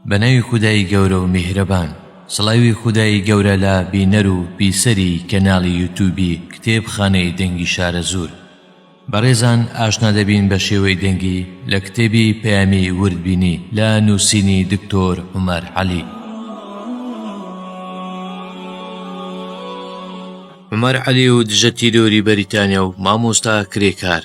بەناوی خودای گەورە و میهرەبان. سڵاوی خودای گەورە لە بینەر و بیسەری کەناڵی یوتیوبی کتێبخانەی دەنگی شارە زۆر. بەڕێزان ئاشنا دەبین بە شێوەی دەنگی لە کتێبی پەیامی وردبینی لە نووسینی دکتۆر عومەر عەلی. عومەر عەلی و دژە تیرۆری بەریتانیا و مامۆستا کرێکار.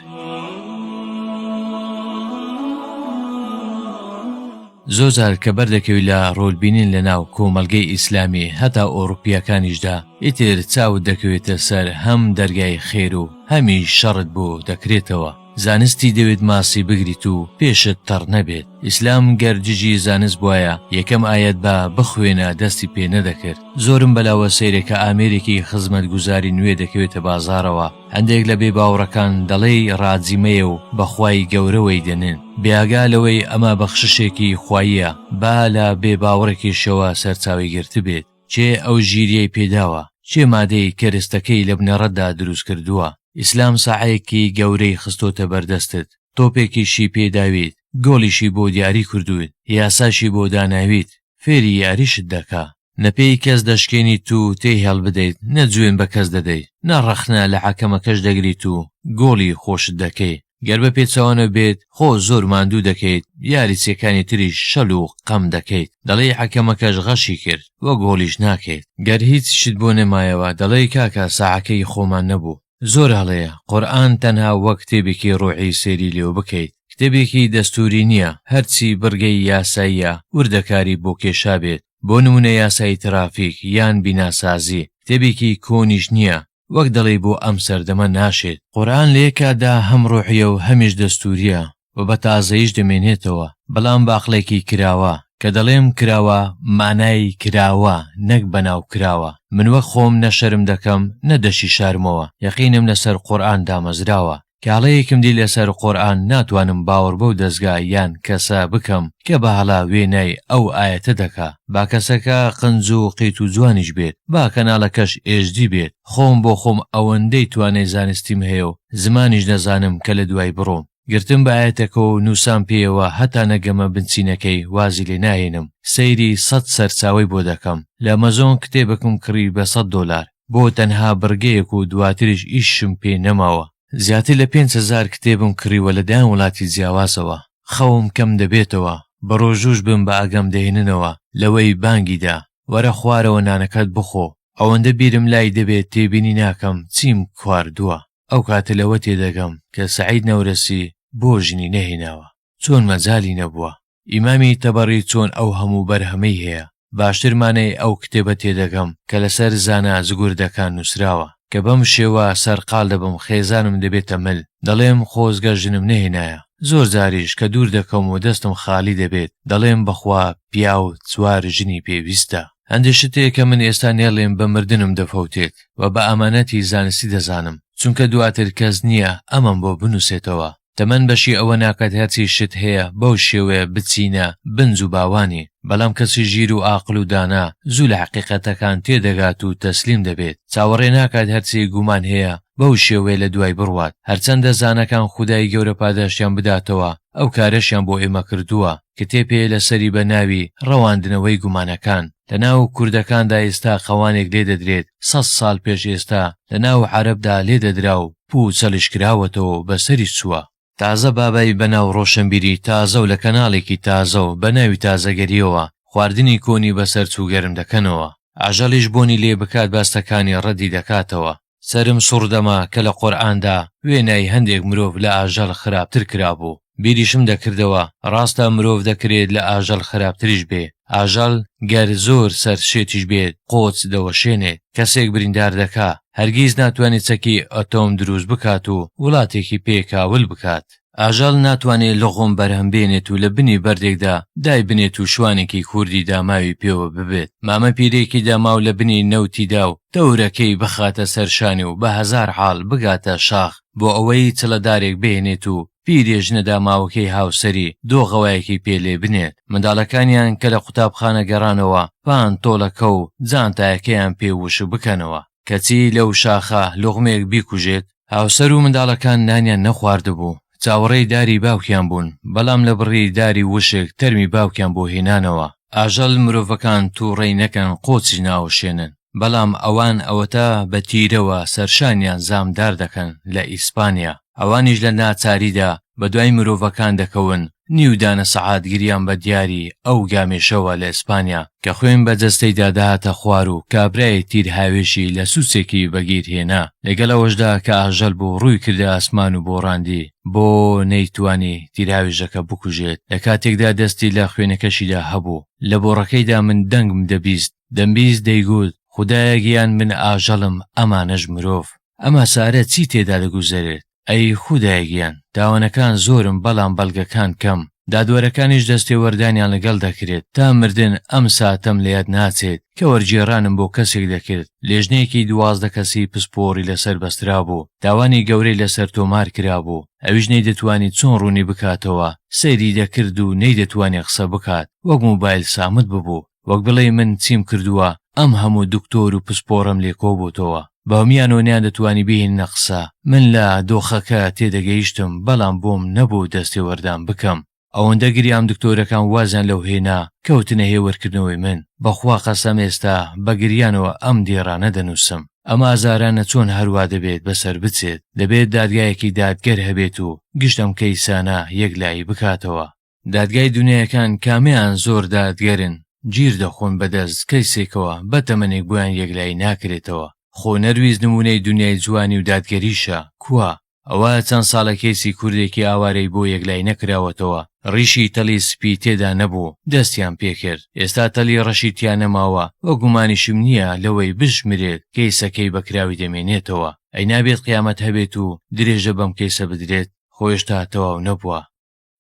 زۆر جار کە بەردەکەوی لە ڕۆڵبینین لە ناو کۆمەڵگەی ئیسلامی هەتا ئۆروپیەکانیشدا ئیتر چاوت دەکەوێتە سەر هەم دەرگای خێر و هەمی شەڕت بۆ دەکرێتەوە. زانستی دەوێت ماسی بگریت و پێشت تەڕ نەبێت. ئیسلام گەرجژی زانست بواە یەکەم ئایەت بە بخوێنە دەستی پێ نەدەکرد. زۆرم بەلاوە سەیرێکە ئامێرێکی خزمەتگوزاری نوێ دەکەوێتە بازارەوە. هەندێک لە بێ باوڕەکان دەڵێ ڕاجیمەیە و بەخوای گەورەوەی دەنن. بێئاگا لەوەی ئەمە بەخششێکی خواییە، با لە بێ باوڕێکیشەوە سەرچاوی گرت بێت. چێ ئەو ژیریەی پێداوە، چێ مادەی کەرستەکەی لە بنەڕەتدا دروست کردووە. ئیسلام ساحەیەکی گەورەی خستۆتە بەردەستت، تۆپێکیشی پێداویت، گۆڵیشی بۆ دیاری کردوویت، یاساشی بۆ داناویت، فێری یاریشت دەکا. نەپێی کەس دەشکێنیت و تێی هەڵ بدەیت، نەجوێن بە کەس دەدەیت، نەڕەخنە لە حەکەمەکەش دەگریت و گۆڵی خۆشت دەکەیت. گەر بە پێچەوانە بێت خۆ زۆر ماندوو دەکەیت، یاری چێکانی تریش شەل و قەم دەکەیت. دەڵێ حەکەمەکەش غەشی کرد، وە گۆڵیش ناکەیت. گەر هیچ شت بۆ نەمایەوە دەڵێ کاکە ساعەکەی خۆمان نەبوو. زۆر هەڵەیە قورئان تەنها وەک کتێبێکی ڕوحی سێری لێو بکەیت. کتێبێکی دەستوری نییە، هەرچی بڕگەی یاساییە وردەکاری بۆ کێشا بێت. بۆ نمونە یاسای ترافیک یان بیناسازی کتێبێکی کۆنیش نییە، وەک دەڵێ بۆ ئەم سەردەمە ناشێت. قورئان لە یەکادا هەم ڕوحیە و هەمیش دەستوریە و بە تازەییش دەمێنێتەوە، بەڵام باقلێکی کراوە. کە دەڵێم کراوە مانای کراوە نەک بەناو کراوە. من وەک خۆم نەشەرم دەکەم نەدەشی شارمەوە، یەقینم لەسەر قورئان دامەزراوە. کاڵەیەکم دی لەسەر قورئان ناتوانم باوەڕ بەو دەستگا یان کەسە بکەم کە بەهەڵا وێنەی ئەو ئایەتە دەکا. با کەسەکە قنج و قیت و جوانیش بێت، با کەناڵەکەش ئێژدی بێت. خۆم بۆ خۆم ئەوەندەی توانای زانستیم هەیە و زمانیش نەزانم کە لە دوای بڕۆم. گرتم بە ئایەتەکە و نووسان پێیەوە هەتا نەگەمە بنچینەکەی وازی لێ ناهێنم. سەیری 100 سەرچاوی بۆ دەکەم. لە ئەمەزۆن کتێبەکەم کڕی بە $100 بۆ تەنها بڕگەیەک و دواتریش ئیشم پێ نەماوە. زیاتر لە 5,000 کتێبم کڕیوە لەدایان وڵاتی جیاوازەوە. خەوم کەم دەبێتەوە، بە ڕۆژوش بم بە ئاگەم دەهێننەوە لەوەی بانگیدا وەرە خوارەوە نانەکەت بخۆ. ئەوەندە بیرم لای دەبێت تێبینی ناکەم چیم خواردووە. ئەو کاتە لەوە تێدەگەم کە سەعید نەورەسی بۆ ژنی نەهێناوە، چۆن مەجالی نەبووە. ئیمامی تەبەڕی چۆن ئەو هەموو بەرهەمەی هەیە. باشترمانەی ئەو کتێبە تێدەگەم کە لەسەر زانە زگوردەکان نووسراوە، کە بەم شێوە سەرقال دەبم خێزانم دەبێتە مل. دەڵێم خۆزگە ژنم نەهێنایە. زۆر جاریش کە دوور دەکەم و دەستم خالی دەبێت دەڵێم بەخوا پیا و چوار ژنی پێویستە. هەندێک شتێکە من ئێستا نێڵێم بە مردنم دەفەوتێت و بە ئەمانەتی زانستی دەزانم، چونکە دواتر کەس نییە ئەمەم بۆ بنووسێتەوە. تەمەن بەشی ئەوە ناکات هەرچی شت هەیە بەو شێوەیە بچینە بنج و باوانی، بەڵام کەسی ژیر و عاقڵ و دانا زوو لە حەقیقەتەکان تێدەگات و تەسلیم دەبێت. چاوەڕێ ناکات هەرچی گومان هەیە بەو شێوەیە لە دوای بڕوات. هەرچەندە زانەکان خودای گەورە پاداشیان بداتەوە، ئەو کارەشیان بۆ ئێمە کردووە کە تێپێ لەسەری بە ناوی ڕەواندنەوەی گومانەکان. لە ناو کوردەکاندا ئێستا خەوانێک لێ دەدرێت 100 ساڵ پێش ئێستا لە ناو عەرەبدا لێ دەدرا و پوو چەلیشکراوەتەوە بەسەری چووە. تازە بابای بەناو ڕۆشنبیری تازە و لە کەناڵێکی تازە و بە ناوی تازەگەریەوە خواردنی کۆنی بەسەر چوو گەرم دەکەنەوە. ئاژەڵیش بۆنی لێ بکات باستەکانی ڕەدی دەکاتەوە. سرم سوڕدەما کە لە قورئاندا وێنای هەندێک مرۆڤ لە ئاژەڵ خراپتر کرابوو. بیریشم دەکردەوە ڕاستە مرۆڤ دەکرێت لە ئاژەڵ خراپتریش بێ. ئاژەڵ گەر زۆر سەرشێتیش بێت قۆچ دەوەشێنێت. کەسێک بریندار دەکا هەرگیز ناتوانێت چەکی ئەتۆم دروست بکات و وڵاتێکی پێکاول بکات. ئاژەڵ ناتوانێت لەغۆم بەرهەم بێنێت و لە بنی بەردێکدا دای بنێت و شوانێکی کوردی داماوی پێوە ببێت. مامە پیرێکی داماو لە بنی نەوتیدا و تەورەکەی بخاتە سەرشانی و بە 1000 حاڵ بگاتە شاخ بۆ ئەوەی چڵەدارێک بێنێت و پیرێژنە داماوەکەی هاوسەری دۆغەوایەکی پێلێ بنێت. منداڵەکانیان کە لە قوتابخانە گەڕانەوە پان تۆڵەکە و جانتایەکەیان پێوش بکەنەوە. کەچی لەو شاخە لۆغمێک بیکوژێت. هاوسەر و منداڵەکان نانیان نەخواردبوو. چاوەڕێی داری باوکیان بوون، بەڵام لە بڕی داری وشک تەرمی باوکیان بۆ هێنانەوە. ئاژەڵ مرۆڤەکان تووڕێی نەکەن قۆچی ناوشێنن، بەڵام ئەوان ئەوەتە بە تیرەوە سەرشانیان زامدار دەکەن لە ئیسپانیا. ئەوانیش لە ناچاریدا بە دوای مرۆڤەکان دەکەون. نیودانە سەعات گریان بە دیاری ئەو گامێشەوە لە ئیسپانیا کە خوێن بە جەستەیدا داهاتە خوار و کابرای تیر هاوێشی لە سووسێکی بەگیر هێنا. لەگەڵەوەشدا کە ئاژەل بوو ڕووی کردە ئاسمان و بۆڕاندی بۆ نەیتوانی تیرهاوێژەکە بکوژێت. لە کاتێکدا دەستی لە خوێنەکەشیدا هەبوو لە بۆڕەکەیدا من دەنگم دەمبیست دەیگوت خودایە گیان من ئاژەڵم ئەمانەش مرۆڤ. ئەمە سارە چی تێدا دەگوزارێت؟ ئەی خودایە گیان داوانەکان زۆرم بەڵام بەڵگەکان کەم. دادوەرەکانیش دەستێ وەردانیان لەگەڵ دەکرێت تا مردن ئەم ساتەم لێت ناچێت کە وەرجێڕانم بۆ کەسێک دەکرد. لێژنەیەکی 12 کەسی پسپۆڕی لەسەر بەسترا بوو. داوانی گەورەی لەسەر تۆمار کرابوو. ئەویش نەیدەتوانی چۆن ڕوونی بکاتەوە. سەیری دەکرد و نەیدەتوانی قسە بکات. وەک موبایل سامت ببوو. وەک بڵێ من چیم کردووە ئەم هەموو دکتۆر و پسپۆڕم لێ کۆبووتەوە. باومیان وەنیان دەتوانی بهێن نەقسە. من لە دۆخەکە تێدەگەیشتم بەڵام بۆم نەبوو دەستی وەردان بکەم. ئەوەندە گریام دکتۆرەکان وازیان لەو هێنا کەوتنە هێوەرکردنەوەی من. بەخوا قەسەم ئێستا بە گریانەوە ئەم دێڕانە دەنووسم. ئەمە ئازارانە چۆن هەروە دەبێت بەسەر بچێت. دەبێت دادگایەکی دادگەر هەبێت و گشتم کەیسانە یەکلایی بکاتەوە. دادگای دنیاەکان کامیان زۆر دادگەرن گیر دەخۆن بەدەست کەیسێکەوە بەتەمەنێک بۆیان یەکلایی ناکرێتەوە. خۆ نەرویز نمونەی دنیای جوانی و دادگەریشە کووە. ئەوە چەند ساڵە کەیسی کوردێکی ئاوارەی بۆ یەکلای نەکراوەتەوە. ڕیشی تەڵی سپی تێدا نەبوو دەستیان پێکرد. ئێستا تەلی ڕەشی تیان نەماوە. وە گومانیشم نییە لەوەی بشمرێت کەیسەکەی بەکراوی دەمێنێتەوە. ئەی نابێت قیامەت هەبێت و درێژە بەم کەیسە بدرێت. خۆشتا تەواو نەبووە.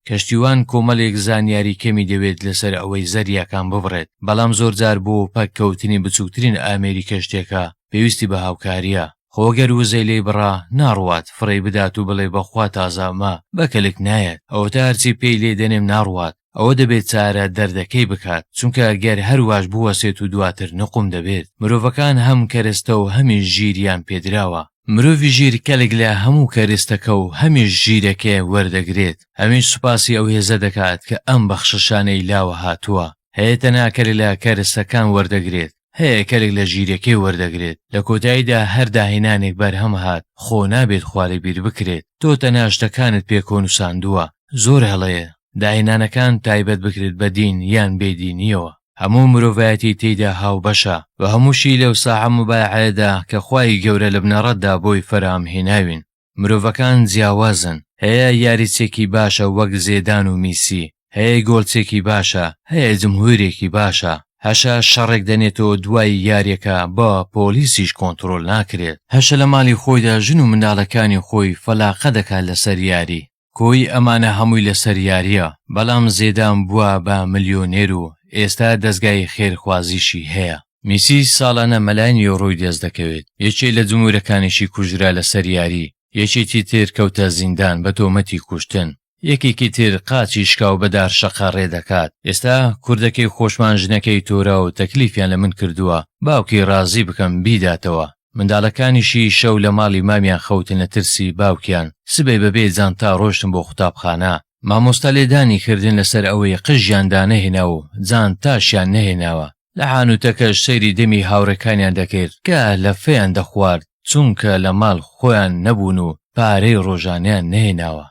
کەشتیوان کۆمەڵێک زانیاری کەمی دەوێت لەسەر ئەوەی زەریاکان ببڕێت. بەڵام زۆر جار بۆ پەککەوتنی بچووکترین ئامێری کەشتێکە پێویستی بە هاوکاریە. خۆگەر وزەی لێ بڕا ناڕوات فڕێ بدات و بڵێ بەخوا تازەمە بەکەلک نایەت. ئەوە تا هەرچی پێی لێ دەنێم ناڕوات. ئەوە دەبێت چارە دەردەکەی بکات چونکە گەر هەرواش بوەسێت و دواتر نقم دەبێت. مرۆڤەکان هەم کەرستە و هەمیش ژیریان پێدراوە. مرۆڤی ژیر کەلێک لە هەموو کەرستەکە و هەمیش ژیرەکە وەردەگرێت. هەمیش سوپاسی ئەو هێزە دەکات کە ئەم بەخشەشانەی لاوە هاتووە. هەیە تەناکەر لە کەرستەکان وەردەگرێت. هەیە کەلێک لە ژیرەکەی وەردەگرێت. لە کۆتاییدا هەر داهێنانێک بەرهەم هات خۆ نابێت خوارێ بیر بکرێت. تۆ تەنها شتەکانت پێکۆنووساندووە. زۆر هەڵەیە داهێنانەکان تایبەت بکرێت بە دین یان بێدینیەوە. هەموو مرۆڤایەتی تێیدا هاوبەشە و هەمووشی لەو ساحە مبایعەدا کە خوای گەورە لە بنەڕەتدا بۆی فەرامهێناوین. مرۆڤەکان جیاوازن. هەیە یاریچێکی باشە وەک زێدان و میسی. هەیە گۆڵچێکی باشە. هەیە جمهورێکی باشە. هەشە شەڕێک دەنێتەوە دوای یاریەکە بە پۆلیسیش کۆنتڕۆل ناکرێت. هەشە لە ماڵی خۆیدا ژن و منداڵەکانی خۆی فەلاقە دەکات لەسەر یاری. کۆی ئەمانە هەمووی لەسەر یاریە. بەڵام زێدان بووە بە ملیۆنێر و ئێستا دەستگای خێرخوازیشی هەیە. میسی ساڵانە مەلایەن یۆڕۆی دەست دەکەوێت. یەکێ لە جمهورەکانیشی کوژرا لەسەر یاری. یەکێکی تر کەوتە زیندان بە تۆمەتی کوشتن. یەکێکی تر قاچی شکاو بەدار شەقا ڕێدەکات. ئێستا کوردەکەی خۆشمان ژنەکەی تۆرا و تەکلیفیان لە من کردووە باوکی ڕازی بکەم بیداتەوە. منداڵەکانیشی شەو لە ماڵی مامیان خەوتن لە ترسی باوکیان. سبەی بەبێ جانتا ڕۆشتن بۆ قوتابخانە. مامۆستا لێدانی کردن لەسەر ئەوەی قژیان دانەهێنا و جانتاشیان نەهێناوە. لە حانوتەکەش سەیری دەمی هاوڕێکانیان دەکرد کە لە فێیان دەخوارد چونکە لە ماڵ خۆیان نەبوون و پارەی ڕۆژانیان نەهێناوە.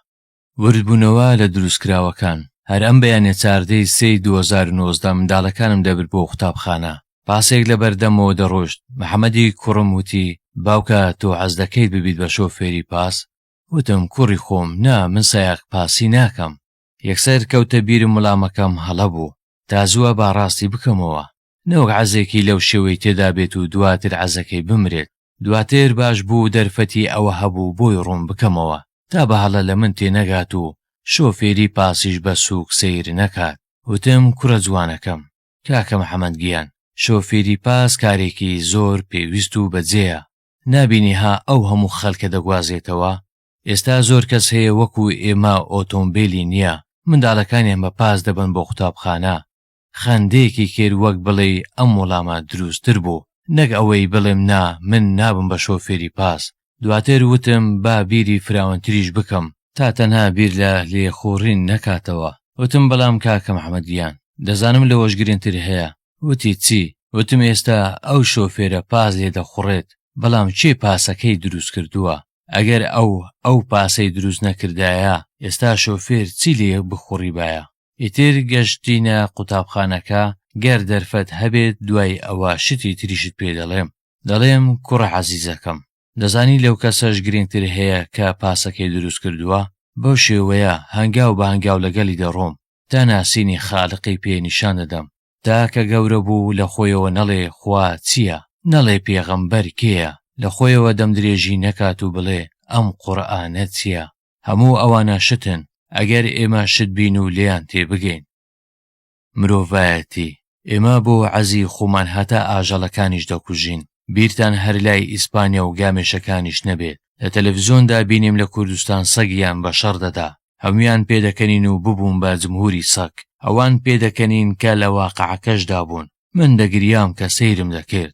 وردبوونەوە لە دروستکراوەکان. هەر ئەم بەیانە چاردەی 2019 منداڵەکانم دەبرد بۆ قوتابخانە. پاسێک لە بەردەمەوە دەڕۆشت. محەممەدی کوڕم وتی باوکە تۆ حەز دەکەیت ببیت بە شۆفێری پاس؟ وتم کوڕی خۆم نا من سایق پاسی ناکەم. یەکسەر کەوتە بیرم وەڵامەکەم هەڵە بوو. تازووە با ڕاستی بکەمەوە. نەوەک عەزێکی لەو شێوەی تێدا بێت و دواتر عەزەکەی بمرێت. دواتر باش بوو دەرفەتی ئەوە هەبوو بۆی ڕوون بکەمەوە تا بەهەڵە لە من تێنەگات و شۆفێری پاسیش بە سووک سیر نەکات. وتم کوڕە جوانەکەم کاکە محەممەد گیان شۆفێری پاس کارێکی زۆر پێویست و بەجێیە. نابینی ها ئەو هەموو خەڵکە دەگوازێتەوە. ئێستا زۆر کەس هەیە وەکو ئێمە ئۆتۆمبیلی نییە. منداڵەکانیان بە پاس دەبن بۆ قوتابخانە. خەندەیەکی کرد وەک بڵێ ئەم وەڵامە دروستتر بوو نەک ئەوەی بڵێم نا من نابم بە شۆفێری پاس. دواتر وتم با بیری فراوانتریش بکەم تا تەنها بیر لە لێخۆڕین نەکاتەوە. وتم بەڵام کاکە محەممەد گیان دەزانم لەوەش گرنگتر هەیە. وتی چی؟ وتم ئێستا ئەو شۆفێرە پاس لێ دەخوڕێت، بەڵام چێ پاسەکەی دروست کردووە؟ ئەگەر ئەو پاسەی دروست نەکردایە ئێستا شۆفێر چی لێ بخوڕیبایە؟ ئیتر گەشتینە قوتابخانەکە، گەر دەرفەت هەبێت دوای ئەوە شتی تریشت پێ دەڵێم کوڕە عەزیزەکەم، دەزانی لەو کەسەش گرنگتر هەیە کە پاسەکەی دروست کردووە؟ بەو شێوەیە هەنگاو بە هەنگاو لەگەڵی دەڕۆم تا ناسینی خالقی پێ نیشان دەدەم، تا کە گەورە بوو لە خۆیەوە نەڵێ خوا چییە، نەڵێ پێغەمبەر کێیە، لە خۆیەوە دەم درێژی نەکات و بڵێ ئەم قورئانە چییە؟ هەموو ئەوانە شتن ئەگەر ئێمە شت بین و لێیان تێبگەین. مرۆڤایەتی، ئێمە بۆ عەزی خۆمان هەتا ئاژەڵەکانیش دەکوژین. بیرتان هەر لای ئیسپانیا و گامێشەکانیش نەبێت. لە تەلەڤیزۆندا بینیم لە کوردستان سەگیان بە شەڕ دەدا، هەمویان پێدەکەنین و ببوون بە جمهوری سەگ، ئەوان پێدەکەنین کە لە واقعەکەشدا بوون. من دەگریام کە سەیرم دەکرد.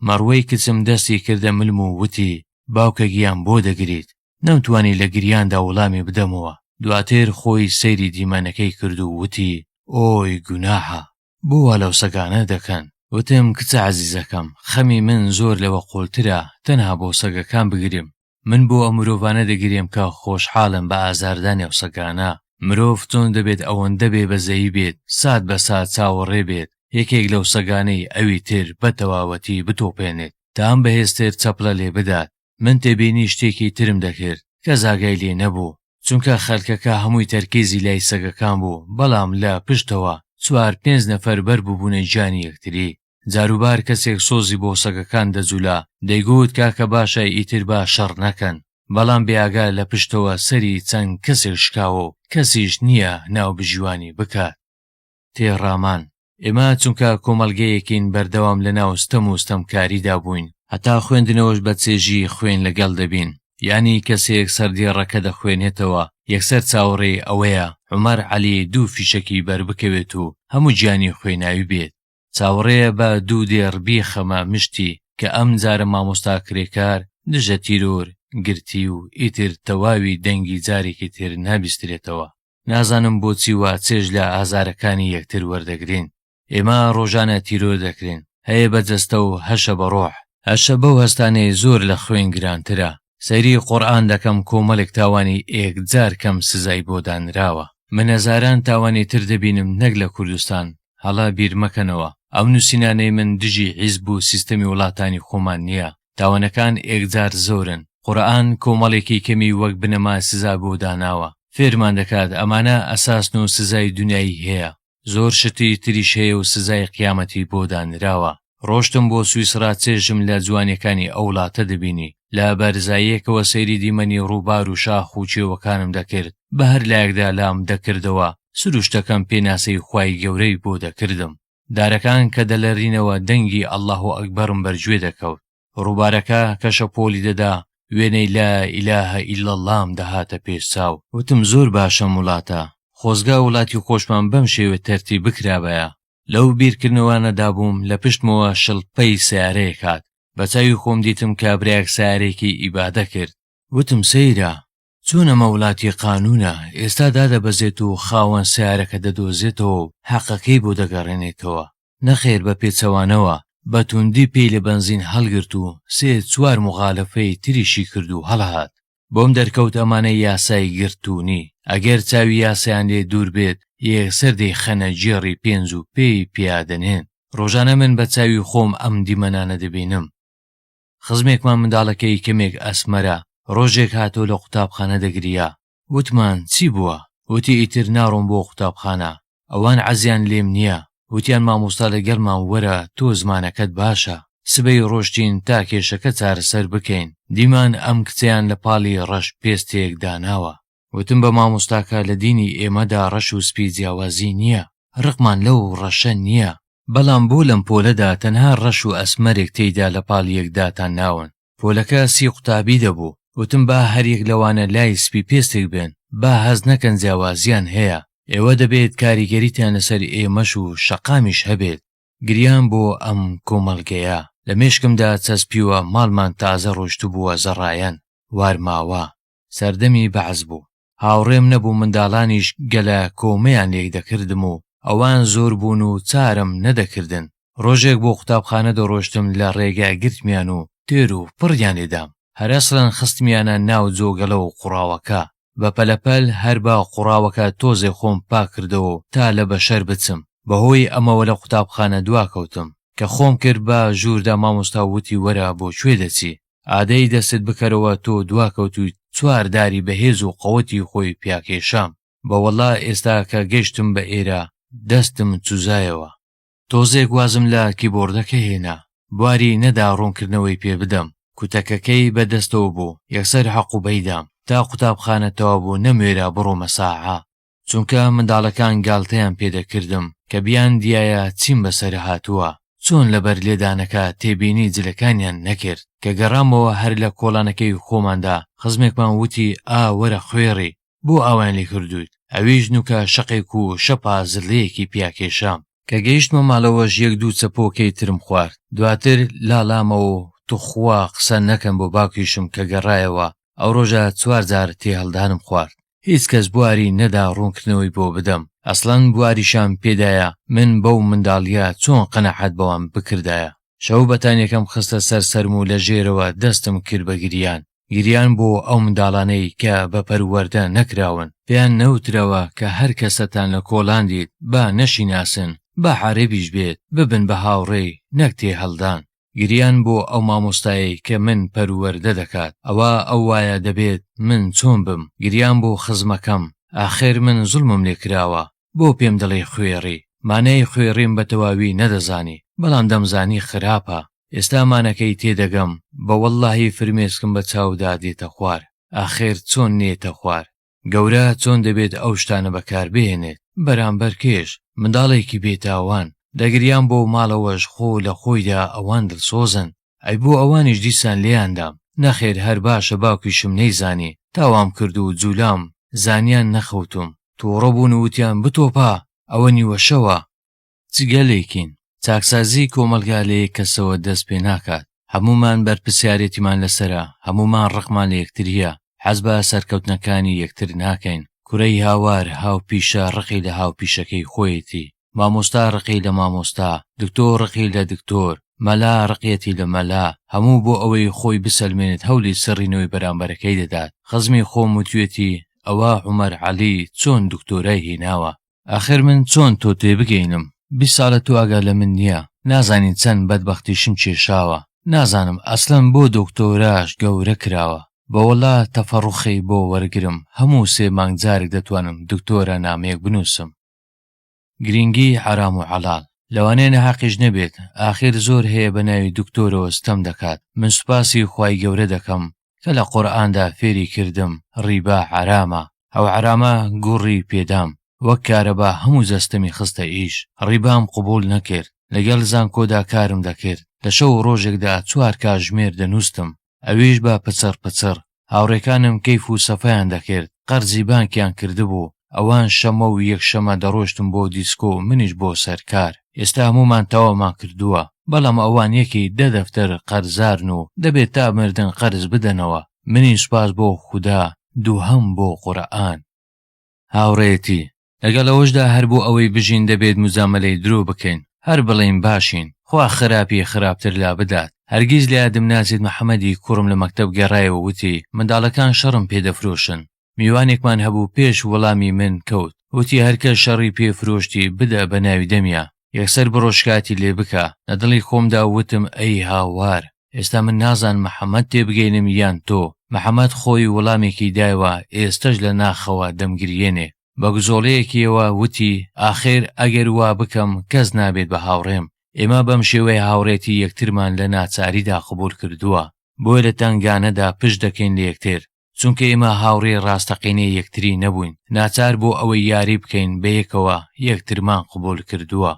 مەڕوەی کچم دەستی کردە ملم و وتی باوکە گیان بۆ دەگریت. نەمتوانی لە گریاندا وەڵامی بدەمەوە. دواتر خۆی سەیری دیمانەکەی کرد و وتی ئۆی گوناحە، بۆ لەو سەگانە دەکەن؟ وتم کچە عەزیزەکەم، خەمی من زۆر لەوە قوڵترە تەنها بۆ سەگەکان بگریم. من بۆ ئەو مرۆڤانە دەگریم کە خۆشحاڵم بە ئازاردانی ئەو سەگانە. مرۆڤ چۆن دەبێت ئەوەندە بێبەزەیی بێت، سات بە سات چاوەڕێ بێت، یەکێک لەو سەگانەی ئەوی تر بە تەواوەتی بتۆپێنێت تا ئەم بەهێزتر چەپڵە لێ بدات. من تێبینی شتێکی ترم دەکرد کە زاگای لێ نەبوو، چونکە خەڵکەکە هەمووی تەرکیزی لای سەگەکان بوو، بەڵام لە پشتەوە 4-5 نەفەر بەر بووبوونە گیانی یەکتری. جاروبار کەسێک سۆزی بۆ سەگەکان دەجوولا، دەیگوت کاکە باشە ئیتر با شەڕ نەکەن، بەڵام بێئاگا لە پشتەوە سەری چەند کەسێک شکاوە و کەسیش نییە ناو بژیوانی بکات. تێڕامان، ئێمە چونکە کۆمەڵگەیەکین بەردەوام لە ناو ستەم و ستەمکاریدا بووین، هەتا خوێندنەوەش بە چێژی خوێن لەگەڵ دەبین. یعنی کەسێک سەردێڕەکە دەخوێنێتەوە، یەکسەر چاوەڕێ ئەوەیە عومەر عەلی 2 فیشەکی بەربکەوێت و هەموو گیانی خوێناوی بێت. چاوەڕێیە بە 2 دێڕ بیخەمە مشتی کە ئەم جارە مامۆستا کرێکار دژە تیرۆر گرتی و ئیتر تەواوی دەنگی جارێکی تر نابیسترێتەوە. نازانم بۆچی وا چێژ لە ئازارەکانی یەکتر وەردەگرین. ئێمە ڕۆژانە تیرۆر دەکرین، هەیە بەجەستە و هەشە بە ڕۆح. هەشە بەو هەستانەی زۆر لە خوێن گرانترە. سەیری قورئان دەکەم، کۆمەڵێک تاوانی ئێکجار کەم سزای بۆ دانراوە. من هەزاران تاوانی تر دەبینم نەک لە کوردستان. هەڵا بیر مەکەنەوە، ئەو نووسینانەی من دژی حیزب و سیستەمی وڵاتانی خۆمان نییە. تاوانەکان ئێکجار زۆرن. قورئان کۆمەڵێکی کەمی وەک بنەما سزا بۆ داناوە. فێرمان دەکات ئەمانە ئەساسن و سزای دنیایی هەیە. زۆر شتی تریش هەیە و سزای قیامەتی بۆ دانراوە. ڕۆشتم بۆ سویسرا، چێژم لە جوانیەکانی ئەو وڵاتە دەبینی. لە بەرزاییەکەوە سەیری دیمەنی ڕووبار و شاخ و چێوەکانم دەکرد. بە هەر لایەکدا لام دەکردەوە. سروشتەکەم پێناسەی خوای گەورەی بۆ دەکردم. دارەکان کە دەلەرینەوە دەنگی ئەڵڵاهو ئەکبەرم بەرگوێ دەکەوت. ڕووبارەکە کەشە پۆلی دەدا، وێنەی لا ئیلاهە ئیلەڵڵام دەهاتە پێش چاو. وتم زۆر باشە وڵاتە، خۆزگا وڵاتی خۆشمان بەم شێوە تەرتیب بکرابەیە. لەو بیرکردنەوانەدا بووم، لە پشتمەوە شڵپەی سیارەیەک هات. بە چاوی خۆم دیتم کابرایەک سیارێکی ئیبادە کرد. وتم سەیرە، چۆن ئەمە وڵاتی قانونە، ئێستا دادەبەزێت و خاوەن سیارەکە دەدۆزێتەوە و حەقەکەی بۆ دەگەڕێنێتەوە. نەخێر بە پێچەوانەوە بە توندی پێی لە بەنزین هەڵگرت و 3-4 مغالەفەی تریشی کرد و هەڵهات. بۆم دەرکەوت ئەمانە یاسای گرتوونی، ئەگەر چاوی یاسایان لێ دوور بێت یەکسەر دەیخەنە جێڕی پێنج و پێی پیادەنێن. ڕۆژانە من بە چاوی خۆم ئەم دیمەنانە دەبینم. خزمێکمان منداڵەکەی کەمێک ئەسمەرە ڕۆژێک هاتۆ لە قوتابخانە دەگریا. وتمان چی بووە؟ وتی ئیتر ناڕۆم بۆ قوتابخانە، ئەوان عەزیان لێم نییە. وتیان مامۆستا لەگەڵمان وەرە، تۆ زمانەکەت باشە. سبەی ڕۆشتین تا کێشەکە چارەسەر بکەین. دیمان ئەم کچەیان لە پاڵی ڕەش پێستێک داناوە. وتم بە مامۆستاکە لە دینی ئێمەدا ڕەش و سپی جیاوازی نییە، ڕقمان لەو ڕەشە نییە، بەڵام بۆ لەم پۆلەدا تەنها ڕەش و ئەسمەرێک تێیدا لە پاڵ یەکداتان ناون. پۆلەکە 30 قوتابی دەبوو. وتم با هەریەک لەوانە لای سپی پێستێک بێن، با هەز نەکەن جیاوازیان هەیە. ئێوە دەبێت کاریگەریتان لەسەر ئێمەش و شەقامیش هەبێت. گریان بۆ ئەم کۆمەڵگەیە. لە مێشکمدا چەسپیوە، ماڵمان تازە ڕۆشتو بووە زەڕایەن، وارماوە. سەردەمی بەعز بوو. هاوڕێم نەبوو، منداڵانیش گەلە کۆمەیان لێک دەکردم و ئەوان زۆر بوون و چارم نەدەکردن. ڕۆژێک بۆ قوتابخانە دەڕۆشتم لە ڕێگا گرتمیان و تێر و پڕیان لێدام. هەرەسڵەن خستمیانە ناو جۆگەلە و قوڕاوەکە. بە پەلەپەل هەر بە قوڕاوەکە تۆزێ خۆم پاکردەوە تا لە بەشەر بچم. بەهۆی ئەمەوە لە قوتابخانە دواکەوتم کە خۆم کرد بە ژووردا مامۆستا وتی وەرە بۆ کوێ دەچی؟ ئادەی دەستت بکەرەوە تۆ دواکەوتوی چوارداری بەهێز و قەوەتی خۆی پیاکێشام. بەوەڵا ئێستا کە گەشتم بە ئێرە دەستم چوزایەوە. تۆزێک وازم لە کیبۆردەکە هێنا. بواری نەدا ڕوونکردنەوەی پێ بدەم. کوتەکەکەی بەدەستەوە بوو. یەکسەر حەق و بەیدام تا قوتابخانەتەوە بوو نەموێرا بڕۆمە ساعە. چونکە منداڵەکان گاڵتەیان پێدەکردم کە بیان دیایە چیم بەسەر هاتووە. چۆن لەبەر لێدانەکە تێبینی جلەکانیان نەکرد کە گەڕامەوە هەر لە کۆڵانەکەی خۆماندا خزمێکمان وتی وەرە خوێڕی بۆ ئاوان لێ کردوویت. ئەویش نوکە شەقێک و شەپا زلەیەکی پیاکێشام. کە گەیشتمە ماڵەوەش یەک دوو چەپۆکەی ترم خوارد. دواتر لاڵامەوە توخوا قسە نەکەم بۆ باوکیشم کە گەڕایەوە. ئەو ڕۆژە 4 جار تێ هەڵدانم خوارد. هیچ کەس بواری نەدا ڕوونکردنەوەی بۆ بدەم. ئەسڵەن بواریشان پێدایە من بەو منداڵیە چۆن قەنەعەت بەوام بکردایە. شەو بەتانیەکەم خستە سەر سەرم و لە ژێرەوە دەستم کرد بە گریان. گریان بۆ ئەو منداڵانەی کە بە پەروەردە نەکراون. پێیان نەوترەوە کە هەر کەسەتان لە کۆڵاندیت با نەشیناسن، با عەرەبیش بێت ببن بە هاوڕێی نەک تێ هەڵدان. گریان بۆ ئەو مامۆستایی کە من پەروەردە دەکات. ئەوە ئەو وایە دەبێت من چۆن بم. گریان بۆ خزمەکەم. ئاخر من زوڵمم لێ کراوە. بۆ پێم دەڵێ خوێڕی. مانای خوێڕیم بە تەواوی نەدەزانی، بەڵام دەمزانی خراپە. ئێستا مانەکەی تێدەگەم. بە وەڵڵاهی فرمێسکم بە چاودا دێتە خوار. ئاخر چۆن نێتە خوار. گەورە چۆن دەبێت ئەو شتانە بەکاربهێنێت بەرامبەر کێش منداڵێکی بێتاوان. دەگریان بۆ ماڵەوەش خۆ لە خۆیدا ئەوان دڵسۆزن. ئەی بۆ ئەوانیش دیسان لێیاندام. نەخێر هەر باشە باوکیشم نەیزانی. تاوام کرد و جوولام زانیان نەخەوتم. تووڕە بوون و وتیان بتۆپا ئەوە نیوەشەوە. جگەلێکین. چاکسازی کۆمەلگا لە یەک کەسەوە دەست پێ ناکات. هەمومان بەرپرسیارەتیمان لەسەرە. هەمومان ڕقمان لە یەکتریە. حەز بە سەرکەوتنەکانی یەکتر ناکەین. کوڕەی هاوار هاوپیشە ڕقی لە هاوپیشەکەی خۆیەتی. مامۆستا ڕقی لە مامۆستا. دکتۆر ڕقی لە دکتۆر. مەلا ڕقیەتی لە مەلا. هەموو بۆ ئەوەی خۆی بسەلمێنێت هەولی سەڕینەوەی بەرامبەرەکەی دەدات. خزمی خۆم وتوێتی ئەوە عومەر عەلی چۆن دکتۆرای هێناوە. ئاخر من چۆن تۆ تێ بگەینم؟ 20 ساڵە تو ئاگا لە من نییە. نازانین چەند بەدبەختیشم کێشاوە. نازانم ئەسڵەن بۆ دکتۆراش گەورە کراوە. بەوەڵا تەفەڕوخی بۆ وەرگرم هەموو 3 مانگ جارێک دەتوانم دکتۆرە نامەیەک بنووسم. گرنگی حرام و حەڵال. لەوانەیە نەحەقیش نەبێت. ئاخر زۆر هەیە بە ناوی دکتۆرەوە ستەم دەکات. من سوپاسی خوای گەورە دەکەم کە لە قورئاندا فێری کردم ڕیبا حرامە. ئەو حرامە گوڕی پێدام. وەک کارەبا هەموو جەستەمی خستە ئیش. ڕیبام قبول نەکرد. لەگەڵ زانکۆدا کارم دەکرد. لە شەو ڕۆژێکدا 4 کاتژمێر دەنووستم. ئەویش بە پچڕ پچڕ. هاوڕێکانم کەیف و سەفایان دەکرد. قەرزی بانکیان کردبوو. ئەوان شەمە و یەکشەمە دەڕۆشتم بۆ دیسکۆ و منیش بۆ سەرکار. ئێستا هەمومان تەواومان کردووە. بەڵام ئەوان یەکی 10 دەفتەر قەرزارن و دەبێت تا مردن قەرز بدەنەوە. منی سوپاس بۆ خودا، دووهەم بۆ قورئان. هاوڕێتی. لەگەڵ ئەوەشدا هەر بۆ ئەوەی بژین دەبێت موزامەلەی درۆ بکەین. هەر بڵێین باشین. خوا خراپی خراپتر لا بدات. هەرگیز لە یادم ناچێت محەممەدی کوڕم لە مەکتەب گەڕایەوە وتی منداڵەکان شەڕم پێدەفرۆشن. میوانێکمان هەبوو پێش وەڵامی من کەوت. وتی هەرکەس شەڕی پێفرۆشتی بدە بە ناوی دەمیا. یەکسەر بڕۆژکاتی لێ بکە. لە دڵی خۆمدا وتم ئەی هاوار. ئێستا من نازان محەممەد تێبگەینم یان تۆ. محەممەد خۆی وەڵامێکی دایوە ئێستەش لە ناخەوە دەمگریێنێ. بە گزۆڵەیەکیەوە وتی ئاخر ئەگەر وا بکەم کەس نابێت بە هاوڕێم. ئێمە بەم شێوەیە هاوڕێتی یەکترمان لە ناچاریدا قبول کردووە. بۆیە لە تنگانەدا پشت دەکەین لە یەکتر. چونکە ئێمە هاوڕێ ڕاستەقینەی یەکتری نەبووین. ناچار بۆ ئەوەی یاری بکەین بەیەکەوە یەکترمان قبول کردووە.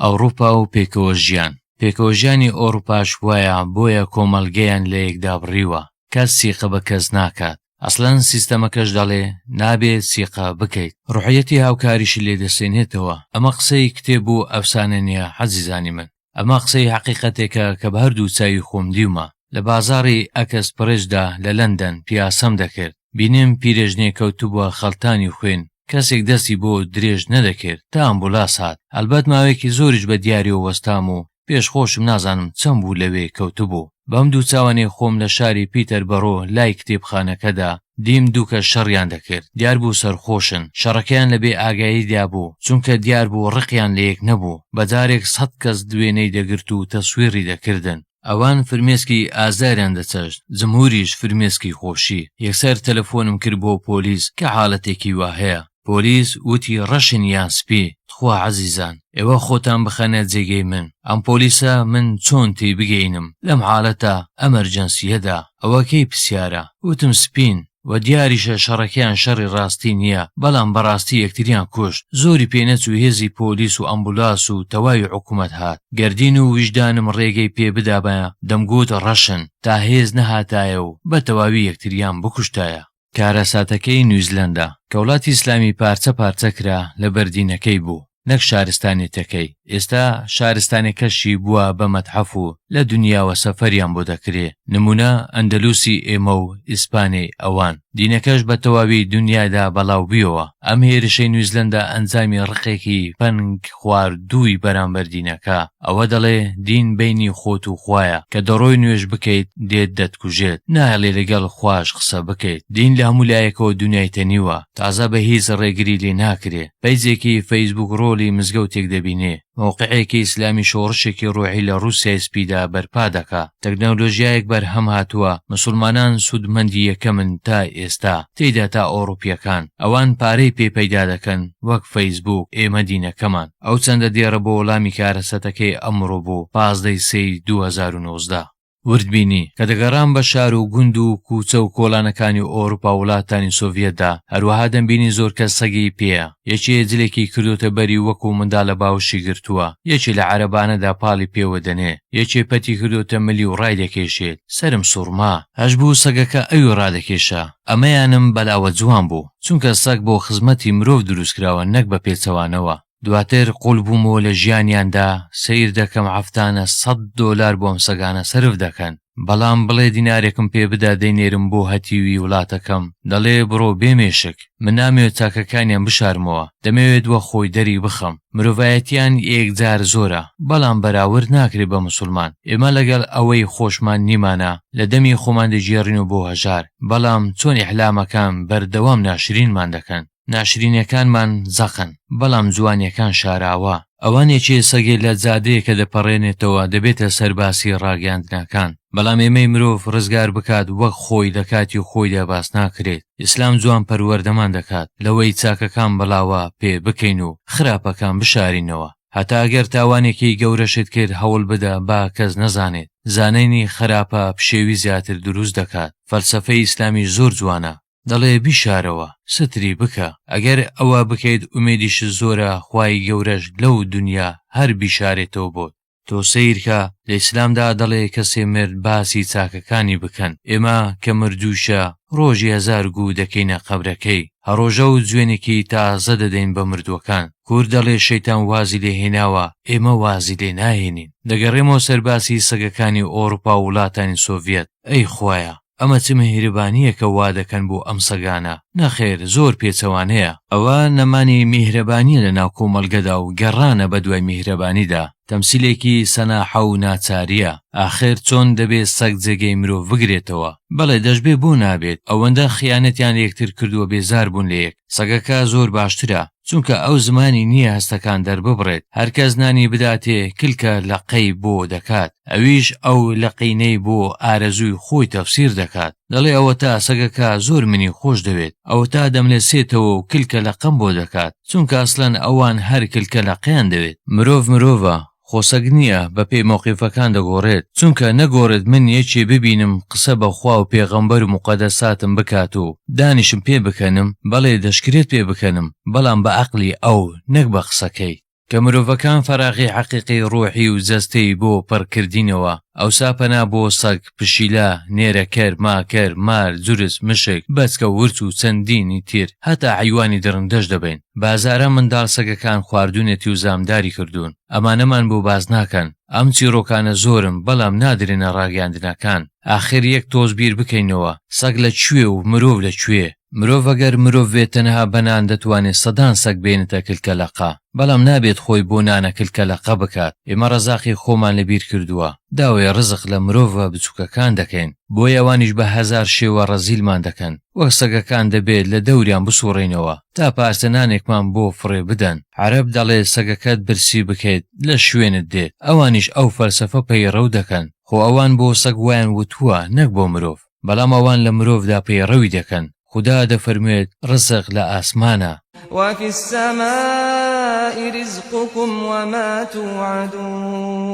ئەوروپا و پێکەوە ژیان. پێکەوە ژیانی ئەوروپاش وایە بۆیە کۆمەڵگەیان لە یەکدا بڕیوە. کەس سیقە بە کەس ناکات. ئەسڵەن سیستەمەکەش دەڵێ نابێت سیقە بکەیت. ڕوحەتی هاوکاریشی لێ دەسێنێتەوە. ئەمە قسەی کتێب و ئەفسانە نییە عەزیزانی من. ئەمە قسەی حەقیقەتێکە کە بە هەردوو چاوی خۆم دیومە. لە بازاڕی ئەکسپرێسدا لە لەندەن پیاسەم دەکرد. بینیم پیرێژنێ کەوتوبووە خەڵتانی خوێن کەسێک دەستی بۆ درێژ نەدەکرد تا ئەمبولاس هات. ئەلبەت ماوەیەکی زۆریش بە دیاریەوە وەستام و پێشخۆشم نازانم چەند بوو لەوێ کەوتبوو. بەم دوو چاوانێ خۆم لە شاری پیتەربەرۆ لای کتێبخانەکەدا دیم دووکە شەڕیان دەکرد. دیار بوو سەرخۆشن، شەڕەکەیان لەبێ ئاگاییدا بوو، چونکە دیار بوو ڕقیان لە یەک نەبوو، بەجارێک 100 کەس دوێنەی دەگرت و تەسویری دەکردن. ئەوان فرمێسکی ئازاریان دەچەشت، جمهوریش فرمێسکی خۆشی. یەکسەر تەلەفۆنم کرد بۆ پۆلیس کە حاڵەتێکی وا هەیە. پۆلیس وتی ڕەشن یان سپی. خوا عەزیزان، ئێوە خۆتان بخەنە جێگەی من. ئەم پۆلیسە من چۆن تێی بگەینم لەم حاڵەتە ئەمەرجەنسیەدا؟ ئەوە کەی پرسیارە؟ وتم سپین. و دیاریشە شەڕەکەیان شەڕی ڕاستی نییە، بەڵام بەڕاستی یەکتریان کوشت. زۆری پێنەچوو هێزی پۆلیس و ئەمبولاس و تەواوی حکومەت هات. گەردین و ویژدانم ڕێگەی پێ بدابە دەمگوت ڕەشن تا هێز نەهاتایە و بە تەواوی یەکتریان بکوشتایە. کارەساتەکەی نیوزیلەندا کە وڵاتی ئیسلامی پارچە پارچە کرا لە بەردینەکەی بوو، نەک شارستانێتەکەی. ئێستا شارستانێکەشی بووە بە مەتحەف و لە دنیاوە سەفەریان بۆ دەکرێ. نمونە ئەندەلوسی ئێمە و ئیسپانیای ئەوان. دینەکەش بە تەواوی دنیادا بەڵاو بیەوە. ئەم هێرشەی نیوزیلەندا ئەنجامی ڕقێکی پەنگ خواردووی بەرامبەر دینەکە. ئەوە دەڵێ دین بینی خۆت و خوایە کە دەڕۆی نوێژ بکەیت دێت دەتکوژێت، ناهێڵێ لەگەڵ خوش قسە بکەیت. دین لە هەموو لایەکەوە دنیای تەنیوە، تازە بە هیچ ڕێگری لێ ناکرێ. پەیجێکی فەیسبوک ڕۆلی مزگەوتێک دەبینێ، موقعێکی ئیسلامی شۆڕشێکی ڕۆحی لە ڕووسیای سپیدا بەرپا دەکا. تەکنۆلۆژیایەک بەرهەم هاتووە، مسلمانان سوودمەندی یەکەمن تا ئێستا، تێیدا تا ئەوڕۆپیەکان. ئەوان پارەی پێ پەیدا دەکەن وەک فەیسبوک. ئێمە دینەکەمان. ئەو چەندە دێڕە بۆ وەڵامی کارەسەتەکەی ئەمڕۆ بوو 15/3/2019. وردبینی کە دەگەڕام بە شار و گوند و کوچە و کۆڵانەکانی ئۆروپا وڵاتانی سۆڤیەتدا، هەروەها دەمبینی زۆر کەس سەگی پێیە. یەکێ جلێکی کردوتە بەری وەکو منداڵە باوشی گرتووە، یەکی لە عەرەبانەدا پاڵی پێوە دەنێ، یەکێ پەتی کردوتە ملی و ڕای دەکێشێت. سرم سوڕما، هەش بوو سەگەکە ئەوی ڕادەکێشە. ئەمەیانم بەلاوە جوان بوو، چونکە سەگ بۆ خزمەتی مرۆڤ دروستکراوە، نەک بە پێچەوانەوە. دواتر قوڵ بوومەوە لە ژیانیاندا سەیر دەکەم هەفتانە $100 بۆ ئەم سەگانە سرف دەکەن. بەڵام بڵێ دینارێکم پێ بدا دەینێرم بۆ هەتیوی وڵاتەکەم، دەڵێ بڕۆ بێمێشک. من نامەوێت چاکەکانیان بشارمەوە، دەمەوێت وە خۆی دەری بخەم. مرۆڤایەتیان یەکجار زۆرە، بەڵام بەراورد ناکرێت بە موسڵمان. ئێمە لەگەڵ ئەوەی خۆشمان نیمانە لە دەمی خۆمان دەگێڕین بۆ هەژار، بەڵام چۆن ئیحلامەکان بەردەوام ناشرینمان دەکەن. ناشرینەکانمان زەقن، بەڵام جوانیەکان شاراوە. ئەوانێکی سەگێ لە جادەیە کە دەپەڕێنێتەوە دەبێتە سەرباسی ڕاگەاندنەکان، بەڵام ئێمەی مرۆڤ ڕزگار بکات وەک خۆی دەکاتی و خۆی دەباس ناکرێت. ئیسلام جوان پەروەردەمان دەکات لەوەی چاکەکان بەڵاوە پێ بکەین و خراپەکان بشارینەوە. هەتا ئەگەر تاوانێکی گەورەشت کرد هەوڵ بدە با کەس نەزانێت. زانینی خراپە پشێوی زیاتر دروست دەکات. فەلسەفەی ئیسلامی زۆر جوانە، دەڵێ بیشارەوە، ستری بکە. ئەگەر ئەوە بکەیت ئومێدیش زۆرە خوای گەورەش لەو دنیا هەر بیشارێتەوە بۆت. تۆ سیرکە لە ئیسلامدا دەڵێ کەسێ مرد باسی چاکەکانی بکەن. ئێمە کە مردووشە ڕۆژی 1000 گو دەکەینە قەبرەکەی، هەڕۆژە و جوێنێکی تازە دەدەین بە مردووەکان. کورد دەڵێ شەیتان وازی لێ هێناوە، ئێمە وازی لێ ناهێنین. دەگەڕێمەوە سەرباسی سەگەکانی ئۆروپا و وڵاتانی سۆڤیەت. ئەی خوایە، ئەمە چ میهرەبانیە کە وا دەکەن بۆ ئەم سەگانە؟ نەخێر، زۆر پێچەوانەیە. ئەوە نەمانی میهرەبانیە لە ناو کۆمەڵگەدا و گەڕانە بە دوای میهرەبانیدا. تەمسیلێکی سەناحە و ناچاریە. ئاخر چۆن دەبێت سەگ جێگەی مرۆڤ بگرێتەوە؟ بەڵێ دەشبێ بۆ نابێت. ئەوەندە خیانەتیان یەکتر کردووە بێزار بوون لە یەک. سەگەکە زۆر باشترە، چونکە ئەو زمانی نییە هەستەکان دەرببڕێت. هەرکەس نانی بداتێ کلکە لەقەی بۆ دەکات، ئەویش ئەو لەقینەی بۆ ئارەزووی خۆی تەفسیر دەکات. دەڵێ ئەوە تا سەگەکە زۆر منی خۆش دەوێت، ئەوە تا دەملێسێتەوە و کلکە لەقەم بۆ دەکات، چونکە ئەسڵەن ئەوان هەر کلکە لەقەیان دەوێت. مرۆڤە خۆسەگ نییە، بە پێی مۆقیفەکان دەگۆڕێت. چونکە نەگۆڕێت من یەکێ ببینم قسە بەخوا و پێغەمبەر و مقەدەساتم بکات و دانیشم پێ بکەنم، بەڵێ دەشکرێت پێ بکەنم، بەڵام بە عەقلی ئەو نەک بە قسەکەی. کە مرۆڤەکان فەراغی حەقیقی ڕۆحی و جەستەی بۆ پڕکردینەوە، ئەوسا پەنا بۆ سەگ، پشیلە، نێرەکەر، ماکەر، مار، جورس، مشک، بەچکە، ورچ و چەندینی تر، هەتا حیوانی دڕندەش دەبین. بازارە منداڵ سەگەکان خواردوونێتی و زامداری کردوون. ئەمانەمان بۆ باز ناکەن. ئەم چیرۆکانە زۆرم، بەڵام نادرێنە ڕاگەاندنەکان. ئاخر یەک تۆز بیر بکەینەوە، سەگ لەکوێ و مرۆڤ لەکوێ؟ مرۆڤ ئەگەر مرۆڤ بێت تەنها بەنان دەتوانێت سەدان سەگ بێنێتە کلکەلەقا، بەڵام نابێت خۆی بۆ نانە کلکەلەقە بکات. ئێمە ڕەزاقی خۆمان لەبیر کردووە، داوای ڕزق لە مرۆڤە بچووکەکان دەکەین، بۆیە ئەوانیش بە هەزار شێوە ڕەزیلمان دەکەن. وەک سەگەکان دەبێت لە دەوریان بسوڕێنەوە تا پارچەنانێکمان بۆ فڕێ بدەن. عەرەب دەڵێ سەگەکەت برسی بکەیت لە شوێنت دێت. ئەوانیش ئەو فەلسەفە پەیڕەو دەکەن، خۆ ئەوان بۆ سەگ وایان وتووە نەک بۆ مرۆڤ، بەڵام ئەوان لە مرۆڤدا پەیڕەوی دەکەن. خدا دەفەرموێت ڕزق لە ئاسمانە وفي السماء رزقكم وما توعدون.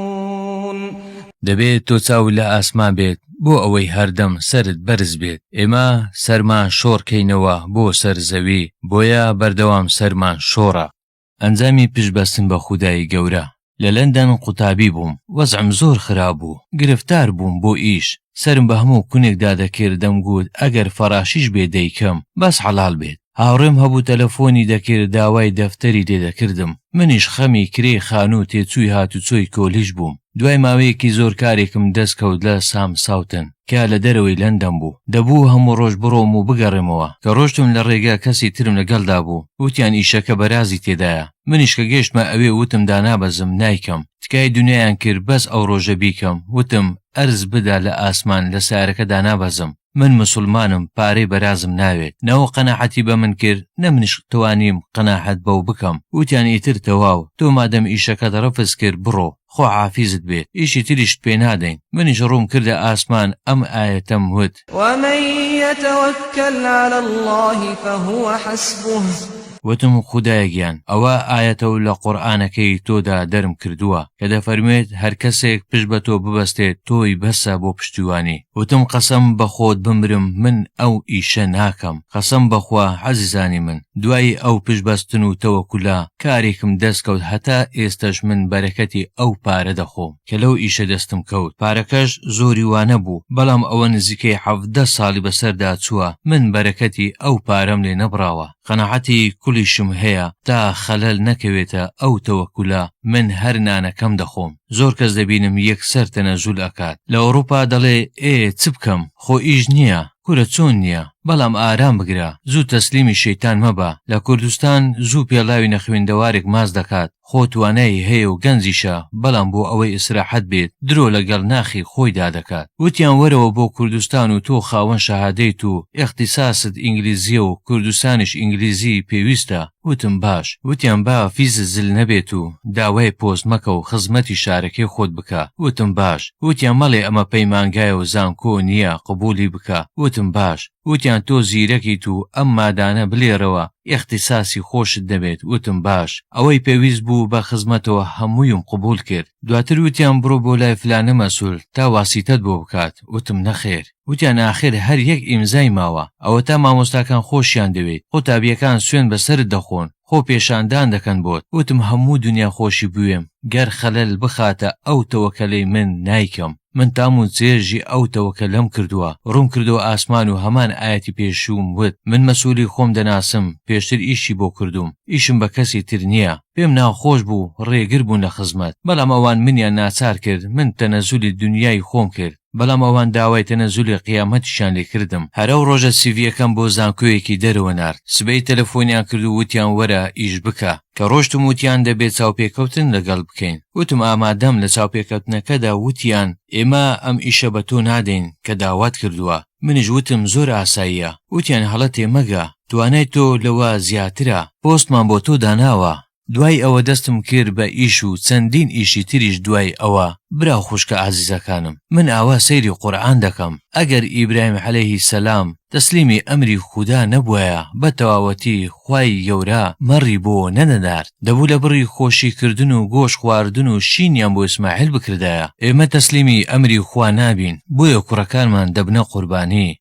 دەبێت تۆ چاو لە ئاسمان بێت بۆ ئەوەی هەردەم سەرت بەرز بێت. ئێمە سەرمان شۆڕکەینەوە بۆ سەر زەوی، بۆیە بەردەوام سەرمان شۆڕە. ئەنجامی پشبەستن بە خودایی گەورە. لە لەندەن قوتابی بووم، وەزعم زۆر خراپ بوو، گرفتار بووم بۆ ئیش، سرم بە هەموو کونێکدا دەکرد، دەمگوت ئەگەر فەراشیش بێ دەیکەم بەس حەڵال بێت. هاوڕێم هەبوو تەلەفۆنی دەکرد، داوای دەفتەری لێ دەکردم. منیش خەمی کرێ خانوو تێچووی هاتوچۆی کۆلیژ بووم. دوای ماوەیەکی زۆر کارێکم دەستکەوت لە سام ساوتن کە لە دەرەوەی لەندەن بوو. دەبوو هەموو ڕۆژ بڕۆم و بگەڕێمەوە. کە ڕۆشتم لە ڕێگا کەسی ترم لەگەڵدا بوو، وتیان ئیشەکە بەرازی تێدایە. منیش کە گەشتمە ئەوێ وتم دانابەزم نایکەم، تکای دنیایان کرد بەس ئەو ڕۆژە بیکەم. وتم ئەرز بدا لە ئاسمان لە سارەکە دانابەزم، من مسلمانم، پارەی بەرازم ناوێت. نەوە قەناحەتی بە من کرد، نە منیش توانیم قەناحەت بەو بکەم. وتیان ئیتر تەواو، تۆ مادەم ئیشەکەت ڕەفز کرد بڕۆ، خۆ حافیزت بێت، ئیشی تریشت پێ نادەین. منیش ڕووم کردە ئاسمان، ئەم ئایەتەم وت: ومن يتوكل على الله فهو حسبه. وتم خودایە گیان، ئەوە ئایەتە و لە قورئانەکەی تۆدا دەرم کردووە کە دەفەرمێت هەر کەسێک پشت بە تۆ ببەستێت تۆی بەسە بۆ پشتیوانی. وتم قەسەم بەخۆت بمرم من ئەو ئیشە ناکەم، قەسەم بەخوا عەزیزانی من. دوای ئەو پشتبەستن و تەوەکولا کارێکم دەستکەوت، هەتا ئێستەش من بەرەکەتی ئەو پارە دەخۆم کە لەو ئیشە دەستم کەوت. پارەکەش زۆری وانە بوو، بەڵام ئەوە نزیکەی 17 ساڵی بەسەردا چووە، من بەرەکەتی ئەو پارەم لێ نەبراوە. قەناعەتی کولیشم هەیە تا خەلەل نەکەوێتە ئەو تەوەکولا، من هەر نانەکەم دەخۆم. زۆر کەس دەبینم یەکسەر تەنەزول ئەکات. لە ئەوروپا دەڵێ چ بکەم، خۆ ئیش نییە، کورە چۆن نییە، بەڵام ئارام بگرە، زوو تەسلیمی شەیتان مەبە. لە کوردستان زوو پێڵاوی نەخوێندەوارێک ماز دەکات، خۆ توانایی هەیە و گەنجیشە، بەڵام بۆ ئەوەی ئیسراحەت بێت درۆ لەگەڵ ناخی خۆیدا دەکات. وتیان وەرەوە بۆ کوردستان و تۆ خاوەن شەهادەیت و اختصاصت ئینگلیزیە و کوردستانیش ئینگلیزی پێویستە. وتم باش. وتیان با فیزت زل نەبێت و داوای پۆست مەکە و خزمەتی شارەکەی خۆت بکە. وتم باش. وتیان مەڵێ ئەمە پەیمانگایە و زانکۆ نییە، قبولی بکە. وتم باش. وتیان تۆ زیرەکیت و ئەم مادانە بلێرەوە، اختصاصی خۆشت دەبێت. وتم باش. ئەوەی پێویست بوو بە خزمەتەوە هەموویم قبول کرد. دواتر وتیان بڕۆ بۆ لای فلانە مەسوول تا واسیتەت بۆ بکات. وتم نەخێر. وتیان ئاخر هەر یەک ئیمزای ماوە، ئەوە تا مامۆستاکان خۆشیان دەوێت، قوتابیەکان سوێن بەسرت دەخۆن، خۆ پێشاندان دەکەن بۆت. وتم هەموو دنیا خۆشی بوێم، گەر خەلەل بخاتە ئەو تەوەکەلەی من نایکەم. من تام و جێژی ئەو تەوەکەلەم کردووە، ڕوون کردەوە ئاسمان و هەمان ئاەتی پێشوم وت من مەسوولی خۆم دەناسم، پێشتر ئیشی بۆ کردوم، ئیشم بە کەسی تر نییە. پێم ناخۆش بوو ڕێگر بوون لە خزمەت، بەڵام ئەوان منیان ناچار کرد، من تەنەزولی دنیای خۆم کرد، بەڵام ئەوان داوای تەنەزولی قیامەتیشان لێ کردم. هەرە و ڕۆژە سیڤیەکەم بۆ زانکۆیەکی دەرەوە نارد، سبەی تەلەفۆنیان کرد و وتیان وەرە ئیش بکە. کە ڕۆشتم وتیان دەبێت چاوپێکەوتن لەگەڵ بکەین. وتم ئامادەم. لە چاوپێکەوتنەکەدا وتیان ئێمە ئەم ئیشە بە تۆ نادەین کە داوات کردووە. منیش وتم زۆر ئاساییە. وتیان هەڵە تێمەگە، توانای تۆ لەوە زیاترە، پۆستمان بۆ تۆ داناوە. دوای ئەوە دەستم کرد بە ئیش و چەندین ئیشی تریش. دوای ئەوە براو خوشکە عزیزەکانم، من ئاوا سەیری قورئان دەکەم. ئەگەر ئیبراهیم عەلەیهی سەلام تەسلیمی ئەمری خودا نەبووایە، بە تەواوەتی خوای گەورە مەڕی بۆ نەنەدارد، دەبوو لە بڕی خۆشیکردن و گۆشت خواردن و شینیان بۆ ئیسماعیل بکردایە. ئێمە تەسلیمی ئەمری خوا نابین، بۆیە کوڕەکانمان دەبنە قوربانی.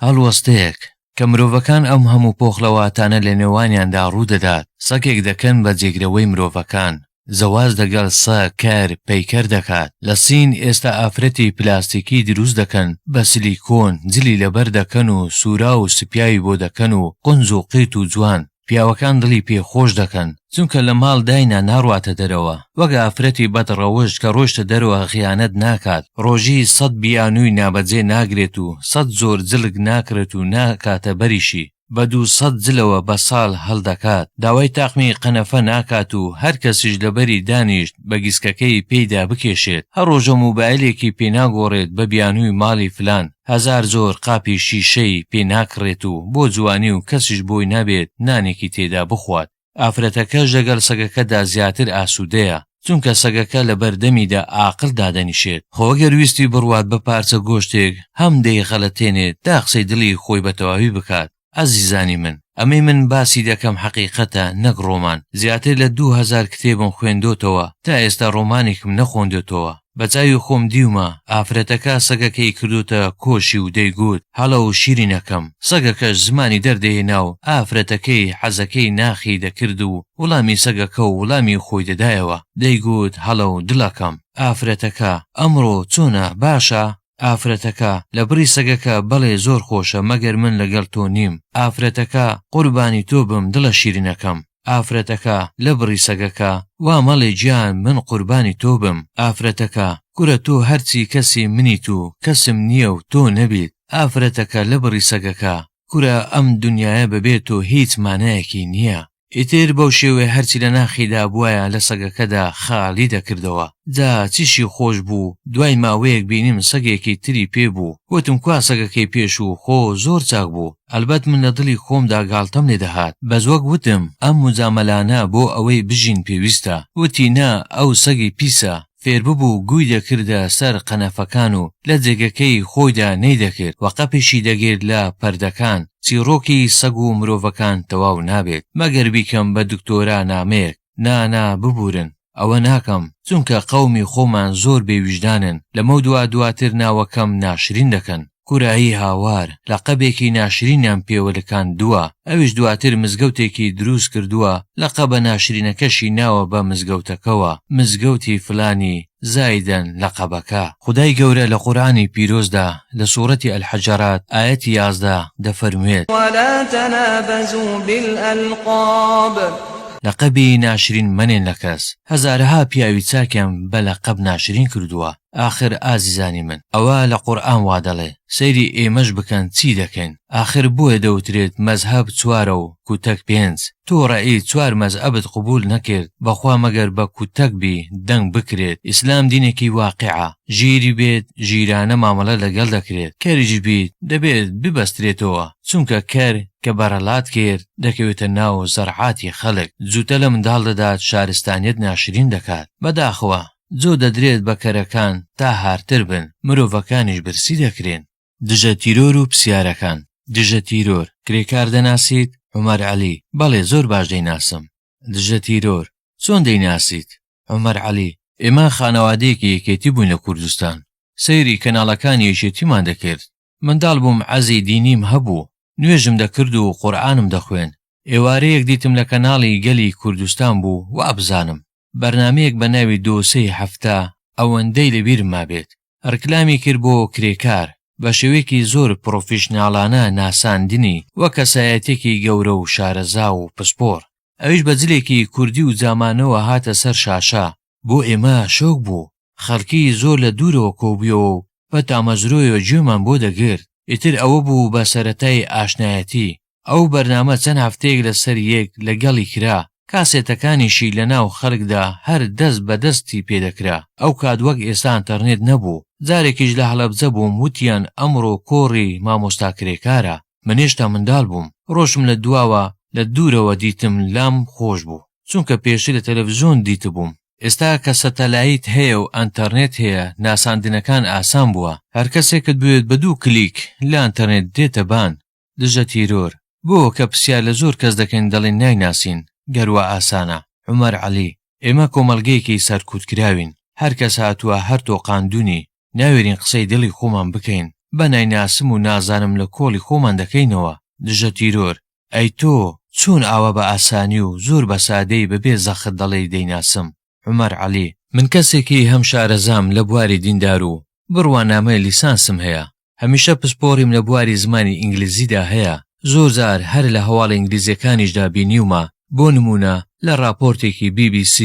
هەڵوەستەیەک کە مرۆڤەکان ئەم هەموو پۆخلەواتانە لە نێوانیاندا ڕوودەدات، سەگێک دەکەن بە جێگرەوەی مرۆڤەکان. زەواز دەگەڵ سە کار پەیکەر دەکات. لە سین ئێستا ئافرەتی پلاستیکی دروست دەکەن بە سیلیکۆن، جلی لەبەر دەکەن و سوورا و سپیاوی بۆ دەکەن و قونج و قیت و جوان. پیاوەکان دڵی پێخۆش دەکەن چونکە لە ماڵ داینا ناڕواتە دەرەوە، وەک ئافرەتی بەدڕەوەش کە ڕۆیشتە دەرەوە خیانەت ناکات، ڕۆژی 100 بیانووی نابەجێ ناگرێت و 100 زۆر جلگ ناکرێت و ناکاتە بەریشی. بە 200 جلەوە بە ساڵ هەڵدەکات، داوای تاقمی قەنەفە ناکات و هەر کەسیش لەبەری دانیشت بە گیسکەکەی پێیدا بکێشێت، هەر ڕۆژە موبایلێکی پێناگۆڕێت بە بیانووی ماڵی فلان، هەزار زۆر قاپی شیشەی پێناکڕێت و بۆ جوانی و کەسیش بۆی نابێت نانێکی تێدا بخوات. ئافرەتەکەش لەگەڵ سەگەکەدا زیاتر ئاسوودەیە، چونکە سەگەکە لە بەردەمیدا ئاقل دادەنیشێت. خۆگەر ویستی بڕوات بە پارچە گۆشتێک هەم دەیغەڵەتێنێت تا قسەی دڵی خۆی بە تەواوی بکات. ئەزیزانی من، ئەمەی من باسی دەکەم حەقیقەتە نەک ڕۆمان. زیاتر لە 2000 کتێبم خوێندۆتەوە، تا ئێستا ڕۆمانێکم نەخۆندێتەوە. بەچاوی خۆم دیومە ئافرەتەکە سەگەکەی کردوتە کۆشی و دەیگوت هەڵە و شیرینەکەم. سەگەکەش زمانی دەردەهێنا و ئافرەتەکەی حەزەکەی ناخی دەکرد و وڵامی سەگەکە و وڵامی خۆی دەدایەوە، دەیگوت هەڵە و دڵەکەم. ئافرەتەکە ئەمڕۆ چۆنە باشە؟ ئافرەتەکە لە بڕی سەگەکە بەڵێ زۆر خۆشە، مەگەر من لەگەڵ تۆ نیم. ئافرەتەکە قوربانی تۆ بم دڵە شیرینەکەم. ئافرەتەکە لە بڕی سەگەکە وا مەڵێ گیان من قوربانی تۆ بم. ئافرەتەکە گورە تۆ هەرچی کەسی منیت و کەسم نییە و تۆ نەبیت. ئافرەتەکە لە بڕی سەگەکە گورە ئەم دنیاە بەبێت و هیچ مانایەکی نییە. ئیتر بەو شێوێ هەرچی لە ناخیدا بووایە لە سەگەکەدا خاڵی دەکردەوە. جا چیشی خۆش بوو دوای ماوەیەک بینیم سەگێکی تری پێبوو، وتم کوا سەگەکەی پێش و خۆ زۆر چاک بوو. ئەلبەت من لە دڵی خۆمدا گاڵتەم لێ دەهات، بەس وەک وتم ئەم مجامەلانە بۆ ئەوەی بژین پێویستە. وتی نا ئەو سەگی پیسە، فێر ببوو گووی دەکردە سەر قەنەفەکان و لە جێگەکەی خۆیدا نەیدەکرد و قەپێشی دەگرت لە پەردەکان. چیرۆکی سەگ و مرۆڤەکان تەواو نابێت مەگەر بیکەم بە دکتۆرا نامەیەک. نانا ببورن، ئەوە ناکەم، چونکە قەومی خۆمان زۆر بێویژدانن. لەمە دواتر ناوەکەم ناشرین دەکەن. کورایی هاوار لەقەبێکی ناشرینیان پێوەلەکان دووە، ئەویش دواتر مزگەوتێکی دروست کردووە. لەقەبە ناشرینەکەشی ناوە بە مزگەوتەکەوە، مزگەوتی فلانی زایدەن لەقەبەکە. خودای گەورە لە قورئانی پیرۆزدا لە سوورەتی ئەلحەجەرات ئایەتی 11 دەفەرموێت ولا تنابزوا بالألقاب. لەقەبی ناشرین منێن لە کەس. هەزارەها پیاوی چاکیان بە لەقەب ناشرین کردووە. ئاخر ئازیزانی من، ئەوە لە قورئان وا دەڵێ، سەیری ئێمەش بکەن چی دەکەین. ئاخر بۆیە دەوترێت مەزهەب 4 و کوتەک 5. تۆ ڕەئی 4 مەزهەبت قبول نەکرد، بەخوا مەگەر بە کوتەک بی دەنگ بکرێت. ئیسلام دینێکی واقعە، ژیری بێت ژیرانە مامەڵە لەگەڵ دەکرێت، کەریش بیت دەبێت ببەسترێتەوە، چونکە کەر کە بەرەڵات کرد دەکەوێتە ناو زەرعاتی خەڵک. جوتە لە منداڵ دەدات شارستانیت ناشرین دەکات. بەداخەوە جۆ دەدرێت بە کەرەکان تا هارتر بن، مرۆڤەکانیش برسی دەکرێن. دژە تیرۆر و پرسیارەکان. دژە تیرۆر کرێکار دەناسیت؟ عومەر عەلی: بەڵێ زۆر باش دەیناسم. دژە تیرۆر: چۆن دەیناسیت؟ عومەر عەلی: ئێمە خانەوادەیەکی یەکێتی بووین لە کوردستان، سەیری کەناڵەکانی یەکێتیمان دەکرد. منداڵ بووم، عەزی دینیم هەبوو، نوێژم دەکرد و قورئانم دەخوێن. ئێوارەیەک دیتم لە کەناڵی گەلی کوردستان بوو و ئەبزانم بەرنامەیەک بە ناوی دۆسەی هەفتە، ئەوەندەی لەبیرم مابێت، ڕکلامی کرد بۆ کرێکار بە شێوەیەکی زۆر پرۆفیشناڵانە ناساندنی وە کەسایەتێکی گەورە و شارەزا و پسپۆر. ئەویش بە جلێکی کوردی و زامانەوە هاتە سەر شاشە. بۆ ئێمە شۆک بوو، خەڵکی زۆر لە دوورەوە کۆبوویەوە و بە تامەزرۆیەوە گوێمان بۆ دەگرت. ئیتر ئەوە بوو بە سەرەتای ئاشنایەتی. ئەو بەرنامە چەند هەفتەیەک لەسەر یەک لەگەڵی کرا، کاسێتەکانیشی لە ناو خەڵکدا هەر دەست بە دەستی پێدەکرا. ئەو کات وەک ئێستا ئینتەرنێت نەبوو. جارێکیش لە هەڵەبجە بووم، وتیان ئەمڕۆ کۆڕی مامۆستا کرێکارە. من هێشتا منداڵ بووم، ڕۆژم لە دواوە لە دوورەوە دیتم، لام خۆش بوو، چونکە پێشتر لە تەلەڤیزۆن دیتە بووم. ئێستا کە سەتەلایت هەیە و ئەنتەرنێت هەیە، ناساندنەکان ئاسان بووە. هەر کەسێکت بوێت بە 2 کلیک لە ئەنتەرنێت دێتە بان. دژە تیرۆر: بۆ کە پرسیار لە زۆر کەس دەکەین دەڵێن نایناسین، گەروە ئاسانە. عومەر عەلی: ئێمە کۆمەڵگەیەکی سەرکوتکراوین، هەر کەس هاتووە هەر تۆ قاندوونی، ناوێرین قسەی دڵی خۆمان بکەین، بە نایناسم و نازانم لە کۆڵی خۆمان دەکەینەوە. دژە تیرۆر: ئەی تۆ چۆن ئاوە بە ئاسانی و زۆر بە سادەی بەبێ زەخت دەڵێی دەیناسم؟ عومەر عەلی: من کەسێکی هەم شارەزام لە بواری دیندار و بڕوانامەی لیسانسم هەیە. هەمیشە پسپۆڕیم لە بواری زمانی ئینگلیزیدا هەیە. زۆر جار هەر لە هەواڵ ئینگلیزیەکانیشدا بینیومە. بۆ نمونە لە راپۆرتێکی BBC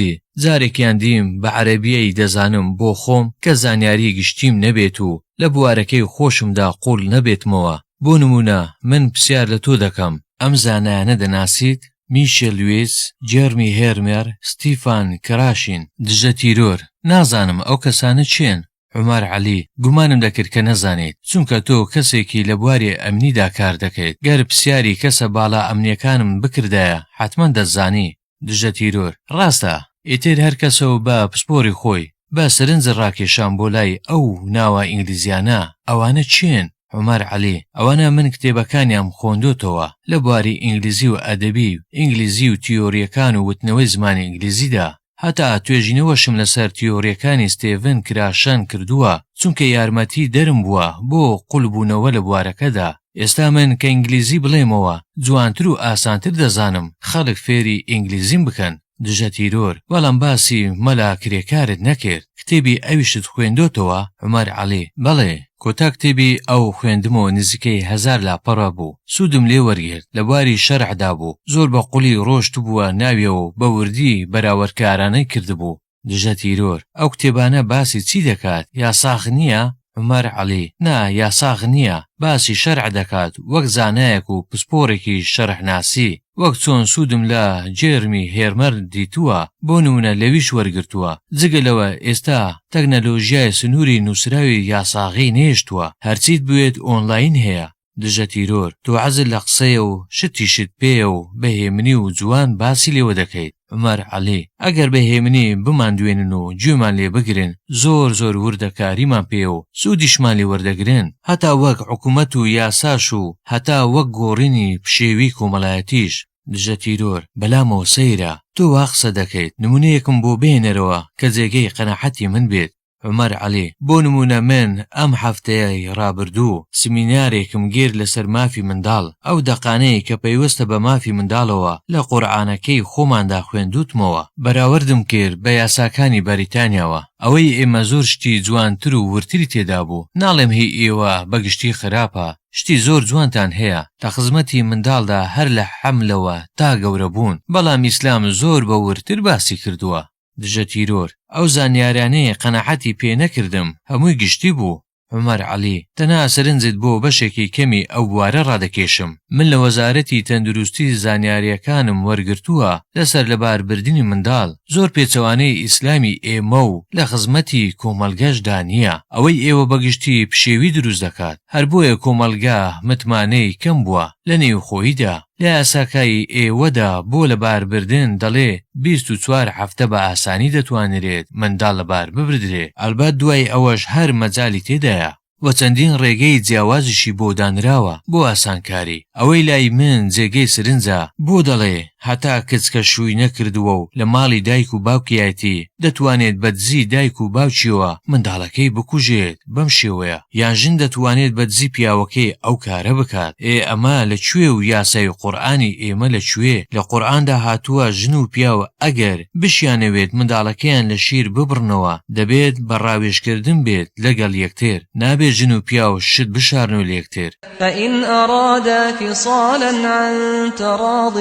جارێکیان دیم بە عەرەبیەی دەزانم بۆ خۆم کە زانیاری گشتیم نەبێت و لە بوارەکەی خۆشمدا قوڵ نەبێتمەوە. بۆ نمونە من پرسیار لە تۆ دەکەم ئەم زانایانە دەناسیت؟ میشێل لویس، جێرمی هێرمێر، ستیفان کراشین، دژە تیرۆر. نازانم ئەو کەسانە چێن؟ عومەر عەلی: گومانم دەکرد کە نەزانیت، چونکە تۆ کەسێکی لە بواری ئەمنیدا کار دەکەیت. گەر پرسیاری کەسە باڵا ئەمنیەکانم بکردایە حتمەن دەزانی. دژە تیرۆر: ڕاستە، ئیتر هەر کەسەوە بە پسپۆری خۆی بە سەرنج ڕاکێشان بۆ لای ئەو ناوە ئینگلیزیانە. ئەوانە چێن؟ عومەر عەلی: ئەوانە من کتێبەکانیان خوێندوتەوە لە بواری ئینگلیزی و ئەدەبی، ئینگلیزی و تیۆریەکان و وتنەوەی زمانی ئینگلیزیدا. هەتا توێژینەوەشم لەسەر تیۆریەکانی ستێڤن کراشان کردووە، چونکە یارمەتی دەرم بووە بۆ قوڵبوونەوە لە بوارەکەدا. ئێستا من کە ئینگلیزی بڵێمەوە جوانتر و ئاسانتر دەزانم خەڵک فێری ئینگلیزیم بکەن. دژە تیرۆر: بەڵام باسی مەلا کرێکارت نەکرد، کتێبی ئەویشت خوێندۆتەوە؟ عومەر عەلی: بەڵێ، کۆتا کتێبی ئەو خوێندمەوە نزیکەی 1000 لاپەڕە بوو. سوودم لێ وەرگرت، لە بواری شەرعدا بوو، زۆر بە قوڵی ڕۆشت بووە ناویەوە بە وردی بەراوەرکارانەی کردبوو. دژە تیرۆر: ئەو کتێبانە باسی چی دەکات؟ یاساغ نییە؟ عومەر عەلی: نا، یاساغ نییە، باسی شەرع دەکات، وەک زانایەک و پسپۆڕێکی شەرعناسی، وەک چۆن سوودم لە جێرمی هێرمەر دیتووە، بۆ نمونە لەویش وەرگرتووە. جگەلەوە ئێستا تەکنەلۆژیای سنووری نووسراوی یاساغی نێشتووە، هەرچیت بوێت ئۆنلاین هەیە. دژە تیرۆر: تۆ عەزت لە قسەیە و شتیشت پێیە و بەهێمنی و جوان باسی لێوە دەکەیت. عومەر عەلی: ئەگەر بەهێمنی بماندوێنن و گوێمان لێ بگرن، زۆر وردەکاریمان پێ و سوودیشمان لێ وەردەگرن، هەتا وەک حکوومەت و یاساش و هەتا وەک گۆڕینی پشێوی کۆمەڵایەتیش. دژە تیرۆر: بەلامەوە سەیرە، تۆ وا قسە دەکەیت، نمونەیەکم بۆ بێنەرەوە کە جێگەی قەناحەتی من بێت. عومەر عەلی: بۆ نمونە من ئەم هەفتەیەی ڕابردوو سمینارێکم گیر لەسەر مافی منداڵ، ئەو دەقانەی کە پەیوەستە بە مافی منداڵەوە لە قورئانەکەی خۆماندا خوێندوتمەوە، بەراوردم کرد بە یاساکانی بەریتانیاوە. ئەوەی ئێمە زۆر شتی جوانتر و ورتری تێدا بوو. ناڵێم هی ئێوە بەگشتی خراپە، شتی زۆر جوانتان هەیە لە خزمەتی منداڵدا هەر لە حەملەوە تا گەورە بوون، بەڵام ئیسلام زۆر بە ورتر باسی کردووە. دژە تیرۆر: ئەو زانیاریانەیە قەناحەتی پێ نەکردم، هەمووی گشتی بوو. عومەر عەلی: تەنها سەرنجت بۆ بەشێکی کەمی ئەو بوارە ڕادەکێشم. من لە وەزارەتی تەندروستی زانیاریەکانم وەرگرتووە لەسەر لەباربردنی منداڵ. زۆر پێچەوانەی ئیسلامی ئێمە و لە خزمەتی کۆمەلگەشدا نییە. ئەوەی ئێوە بەگشتی پشێوی دروست دەکات، هەر بۆیە کۆمەلگا متمانەی کەم بووە لە نێوخۆییدا. لە یاساکای ئێوەدا بۆ لەباربردن دەڵێ 24 هەفتە بە ئاسانی دەتوانرێت منداڵ لەبار ببردرێ. ئەلبەت دوای ئەوەش هەر مەجالی تێدایە و چەندین ڕێگەی جیاوازیشی بۆ دانراوە بۆ ئاسانکاری. ئەوەی لای من جێگەی سرنجە، بۆ دەڵێ هەتا کچکە شووی نەکردووە و لە ماڵی دایک و باوکیایەتی دەتوانێت بەدزی دایک و باوکیەوە منداڵەکەی بکوژێت بەم شێوەیە، یان ژن دەتوانێت بەدزی پیاوەکەی ئەو کارە بکات. ئەمە لەکوێ و یاسای قورئانی ئێمە لەکوێ؟ لە قورئاندا هاتووە ژن و پیاوە ئەگەر بشیانەوێت منداڵەکەیان لە شیر ببڕنەوە دەبێت بە ڕاوێژکردن بێت لەگەڵ یەکتر، نابێت ژن و پیاو شت بشارنەوە لە یەکتر. فإن أرادا فصالا عن تراض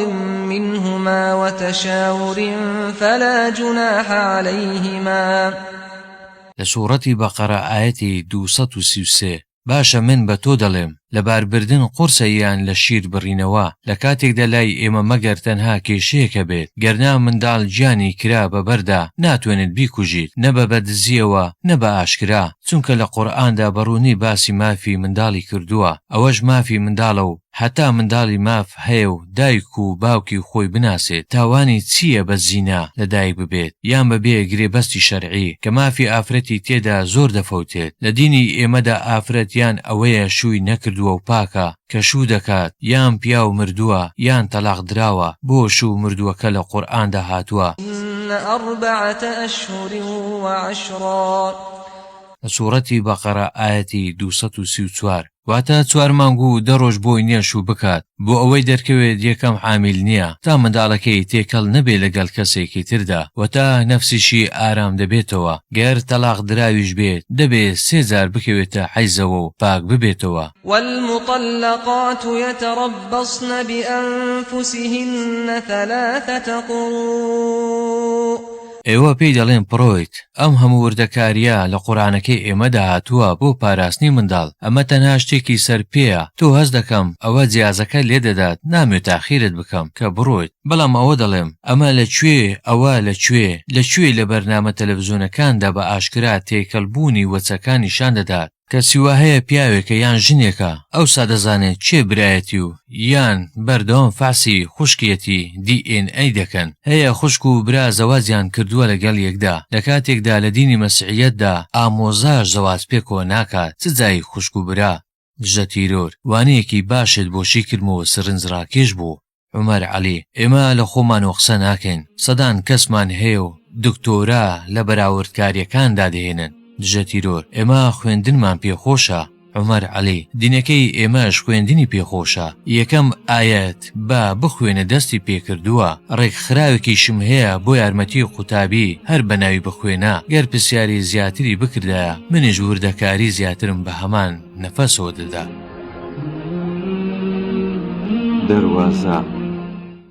منهما وتشاور فلا جناح عليهما. لسورة بقرة آياتي 233. باشە من بە تۆ دەڵێم لەباربردن قورسەیان لە شیر بڕینەوە لە کاتێکدا لای ئێمە مەگەر تەنها کێشەیەکە بێت، گەرنا منداڵ گیانی کرا بەبەردا ناتوانێت بیکوژیت، نە بە بەدزیەوە نە بە ئاشکرا، چونکە لە قورئاندا بەڕوونی باسی مافی منداڵی کردووە. ئەوەش مافی منداڵە و هەتا منداڵی ماف هەیە و دایک و باوکی خۆی بناسێت، تاوانی چییە بە زینا لە دایک ببێت یان بەبێ گرێبەستی شەرعی کە مافی ئافرەتی تێدا زۆر دەفەوتێت. لە دینی ئێمەدا ئافرەت یان ئەوەیە شووی نەکردووە و پاکە کە شوو دەکات، یان پیا و مردووە یان تەلاق دراوە، بۆ شوو مردووەکە لە قورئاندا هاتووە. 4 أشهر و10. لە سوورەتی بەقەرە ئاەتی 234. واتە 4 مانگ و 10 ڕۆژ بۆی نییە شوو بکات بۆ ئەوەی دەرکەوێت یەکەم حامیل نییە تا منداڵەکەی تێکەڵ نەبێ لەگەڵ کەسێکی تردا و تا نەفسیشی ئارام دەبێتەوە. گەر تەلاق دراویش بێت دەبێت 3 جار بکەوێتە حەیزەوە و پاک ببێتەوە. والمطلقات يتربصن بأنفسهن 3 قروء ئێوە پێی دەڵێن پڕۆیت ئەم هەموو وردەکاریە لە قورئانەکەی ئێمەدا هاتووە بۆ پاراستنی منداڵ ئەمە تەنها شتێکی سەر پێیە تۆ هەز دەکەم ئەوە جیازەکە لێ دەدات نامێت تاخیرت بکەم کە بڕۆیت بەڵام ئەوە دەڵێم ئەمە لەکوێ ئەوە لەکوێ لە بەرنامە تەلەڤیزیۆنەکاندا بە ئاشکرا تێکەڵبوونی وەچەکان نیشان دەدات کەسی وا هەیە پیاوێکە یان ژنێکە ئەوسا دەزانێت چێ برایەتی و یان بەردەوام فاسی خوشکیەتی DNA دەکەن هەیە خوشک و برا زەواجیان کردووە لەگەڵ یەکدا لە کاتێکدا لە دینی مەسیحیەتدا ئامۆزاش زەواج پێکەوە ناکات چ جای خوشک و برا دژە تیرۆر وانەیەکی باشت بۆشی کردمەوە سرنجڕاکێش بوو عومەر عەلی ئێمە لە خۆمان قسە ناکەین سەدان کەسمان هەیە و دکتۆرا لە بەراوردکاریەکاندا دەهێنن دژە تیرۆر ئێمە خوێندنمان پێخۆشە عومەر عەلی دینەکەی ئێمەش خوێندنی پێخۆشە یەکەم ئایەت با بخوێنە دەستی پێکردووە ڕێکخراوێکیشم هەیە بۆ یارمەتی قوتابی هەر بەناوی بخوێنە گەر پرسیاری زیاتری بکردایە منیش وردەکاری زیاترم بە هەمان نەفەسەوە دەدا دەروازە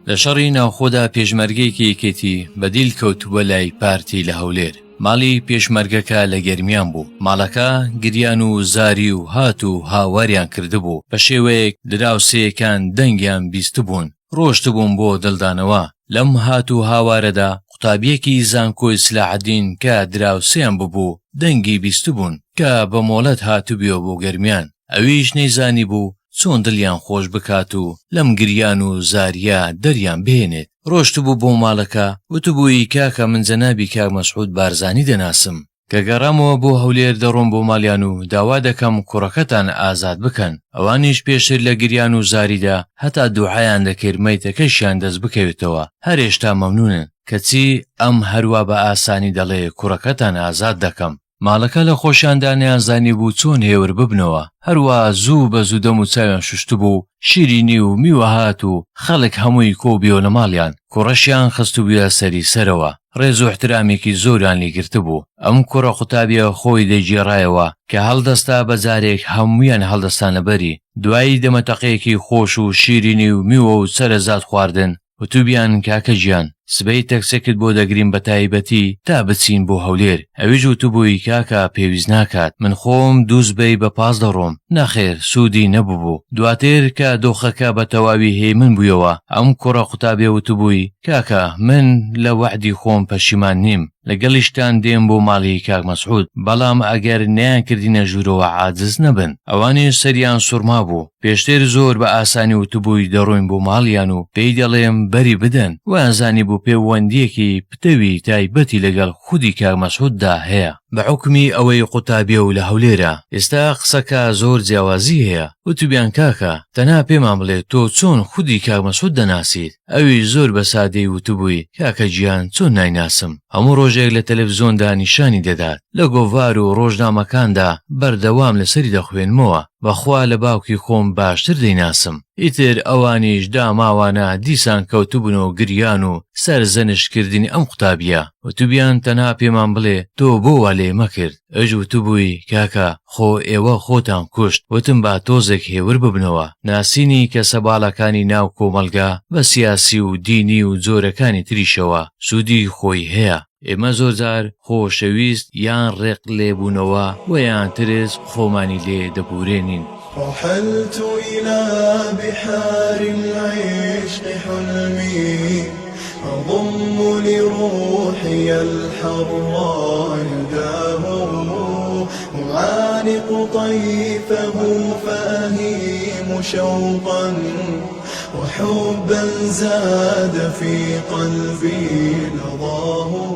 لە شەڕی ناوخۆدا پێشمەرگەیەکی یەکێتی بەدیل کەوتووە لای پارتی لە هەولێر ماڵی پێشمەرگەکە لە گەرمیان بوو ماڵەکە گریان و زاری و هات و هاواریان کردبوو بە شێوەیەک دراوسەیەکان دەنگیان بیستبوون ڕۆشتبوون بۆ دڵدانەوە لەم هات و هاوارەدا قوتابیەکی زانکۆی سلاحەدین کە دراوسەیان ببوو دەنگی بیستبوون کە بە مۆڵەت هاتوبیەوە بۆ گەرمیان ئەویش نەیزانی بوو چۆن دڵیان خۆش بکات و لەم گریان و زاریە دەریان بهێنێت ڕۆشتبوو بۆ ماڵەکە وتبووی کاکە من جەنابی کاک مەسعود بارزانی دەناسم کە گەڕامەوە بۆ هەولێر دەڕۆم بۆ ماڵیان و داوا دەکەم کوڕەکەتان ئازاد بکەن ئەوانیش پێشتر لە گریان و زاریدا هەتا دوعایان دەکرد مەیتەکەشیان دەست بکەوێتەوە هەر هێشتا مەمنونن کەچی ئەم هەروە بە ئاسانی دەڵێ کوڕەکەتان ئازاد دەکەم ماڵەکە لە خۆشیاندا نەیانزانی بوو چۆن هێور ببنەوە هەروە زوو بە زوو دەم و چاویان شوشت بوو شیرینی و میوە هات و خەڵک هەمووی کۆبیەوە لە ماڵیان کوڕەشیان خست و بووە سەری سەرەوە ڕێز و احترامێکی زۆریان لێگرتە بوو ئەم کوڕە قوتابیە خۆی دەیگێڕایەوە کە هەڵدەستا بەجارێک هەموویان هەڵدەستانە بەری دوایی دەمەتەقەیەکی خۆش و شیرینی و میوە و سەرەزاد خواردن وتوبیان کاکە گیان سبەی تەکسێکت بۆ دەگرین بە تایبەتی تا بچین بۆ هەولێر ئەویش وتبووی کاکە پێویست ناکات من خۆم دووسبەی بە پاس دەڕۆم نەخێر سوودی نەبوو دواتر کە دۆخەکە بە تەواوی هێمن بوویەوە ئەم کوڕە قوتابێ وتبووی کاکە من لە وەعدی خۆم پەشیمان نیم لەگەڵیشتان دێم بۆ ماڵی کاک مەسعود بەڵام ئەگەر نەیان کردینە ژوورەوە عاجز نەبن ئەوانیش سەریان سوورما بوو پێشتر زۆر بە ئاسانی وتبووی دەڕۆین بۆ ماڵیان و پێی دەڵێم بەری بدەن وانزانی بوو پەیوەندیەکی پتەوی تایبەتی لەگەڵ خودی کاک مەسعوددا هەیە بە حوکمی ئەوەی قوتابیە و لە هەولێرە ئێستا قسەکە زۆر جیاوازی هەیە وتوبیان کاکە تەنها پێمان بڵێت تۆ چۆن خودی کاک مەسعود دەناسیت ئەویش زۆر بە سادەی وتبووی کاکە گیان چۆن نایناسم هەموو ڕۆژێک لە تەلەڤیزۆندا نیشانی دەدات لە گۆڤار و ڕۆژنامەکاندا بەردەوام لەسەری دەخوێنمەوە بەخوا لە باوکی خۆم باشتر دەیناسم ئیتر ئەوانیش داماوانە دیسان کەوتبوونەوە گریان و سەرزەنشکردنی ئەم قوتابیە وتوبیان تەنها پێمان بڵێ تۆ بۆ وا لێ مەکرد ئەژ وتبووی کاکە خۆ ئێوە خۆتان کوشت وتم با تۆزێک هێور ببنەوە ناسینی کە سەباڵەکانی ناو کۆمەلگا بە سیاسی و دینی و جۆرەکانی تریشەوە سوودی خۆی هەیە ئێمە زۆرجار خۆشەویست یان ڕێق لێبوونەوە و یان ترس خۆمانی لێ دەبورێنین رحلت إلى بحار العشق حلمي أضم لروحي الحراء يداه أعانق طيفه فأهيم شوقا وحبا زاد في قلبي نضاه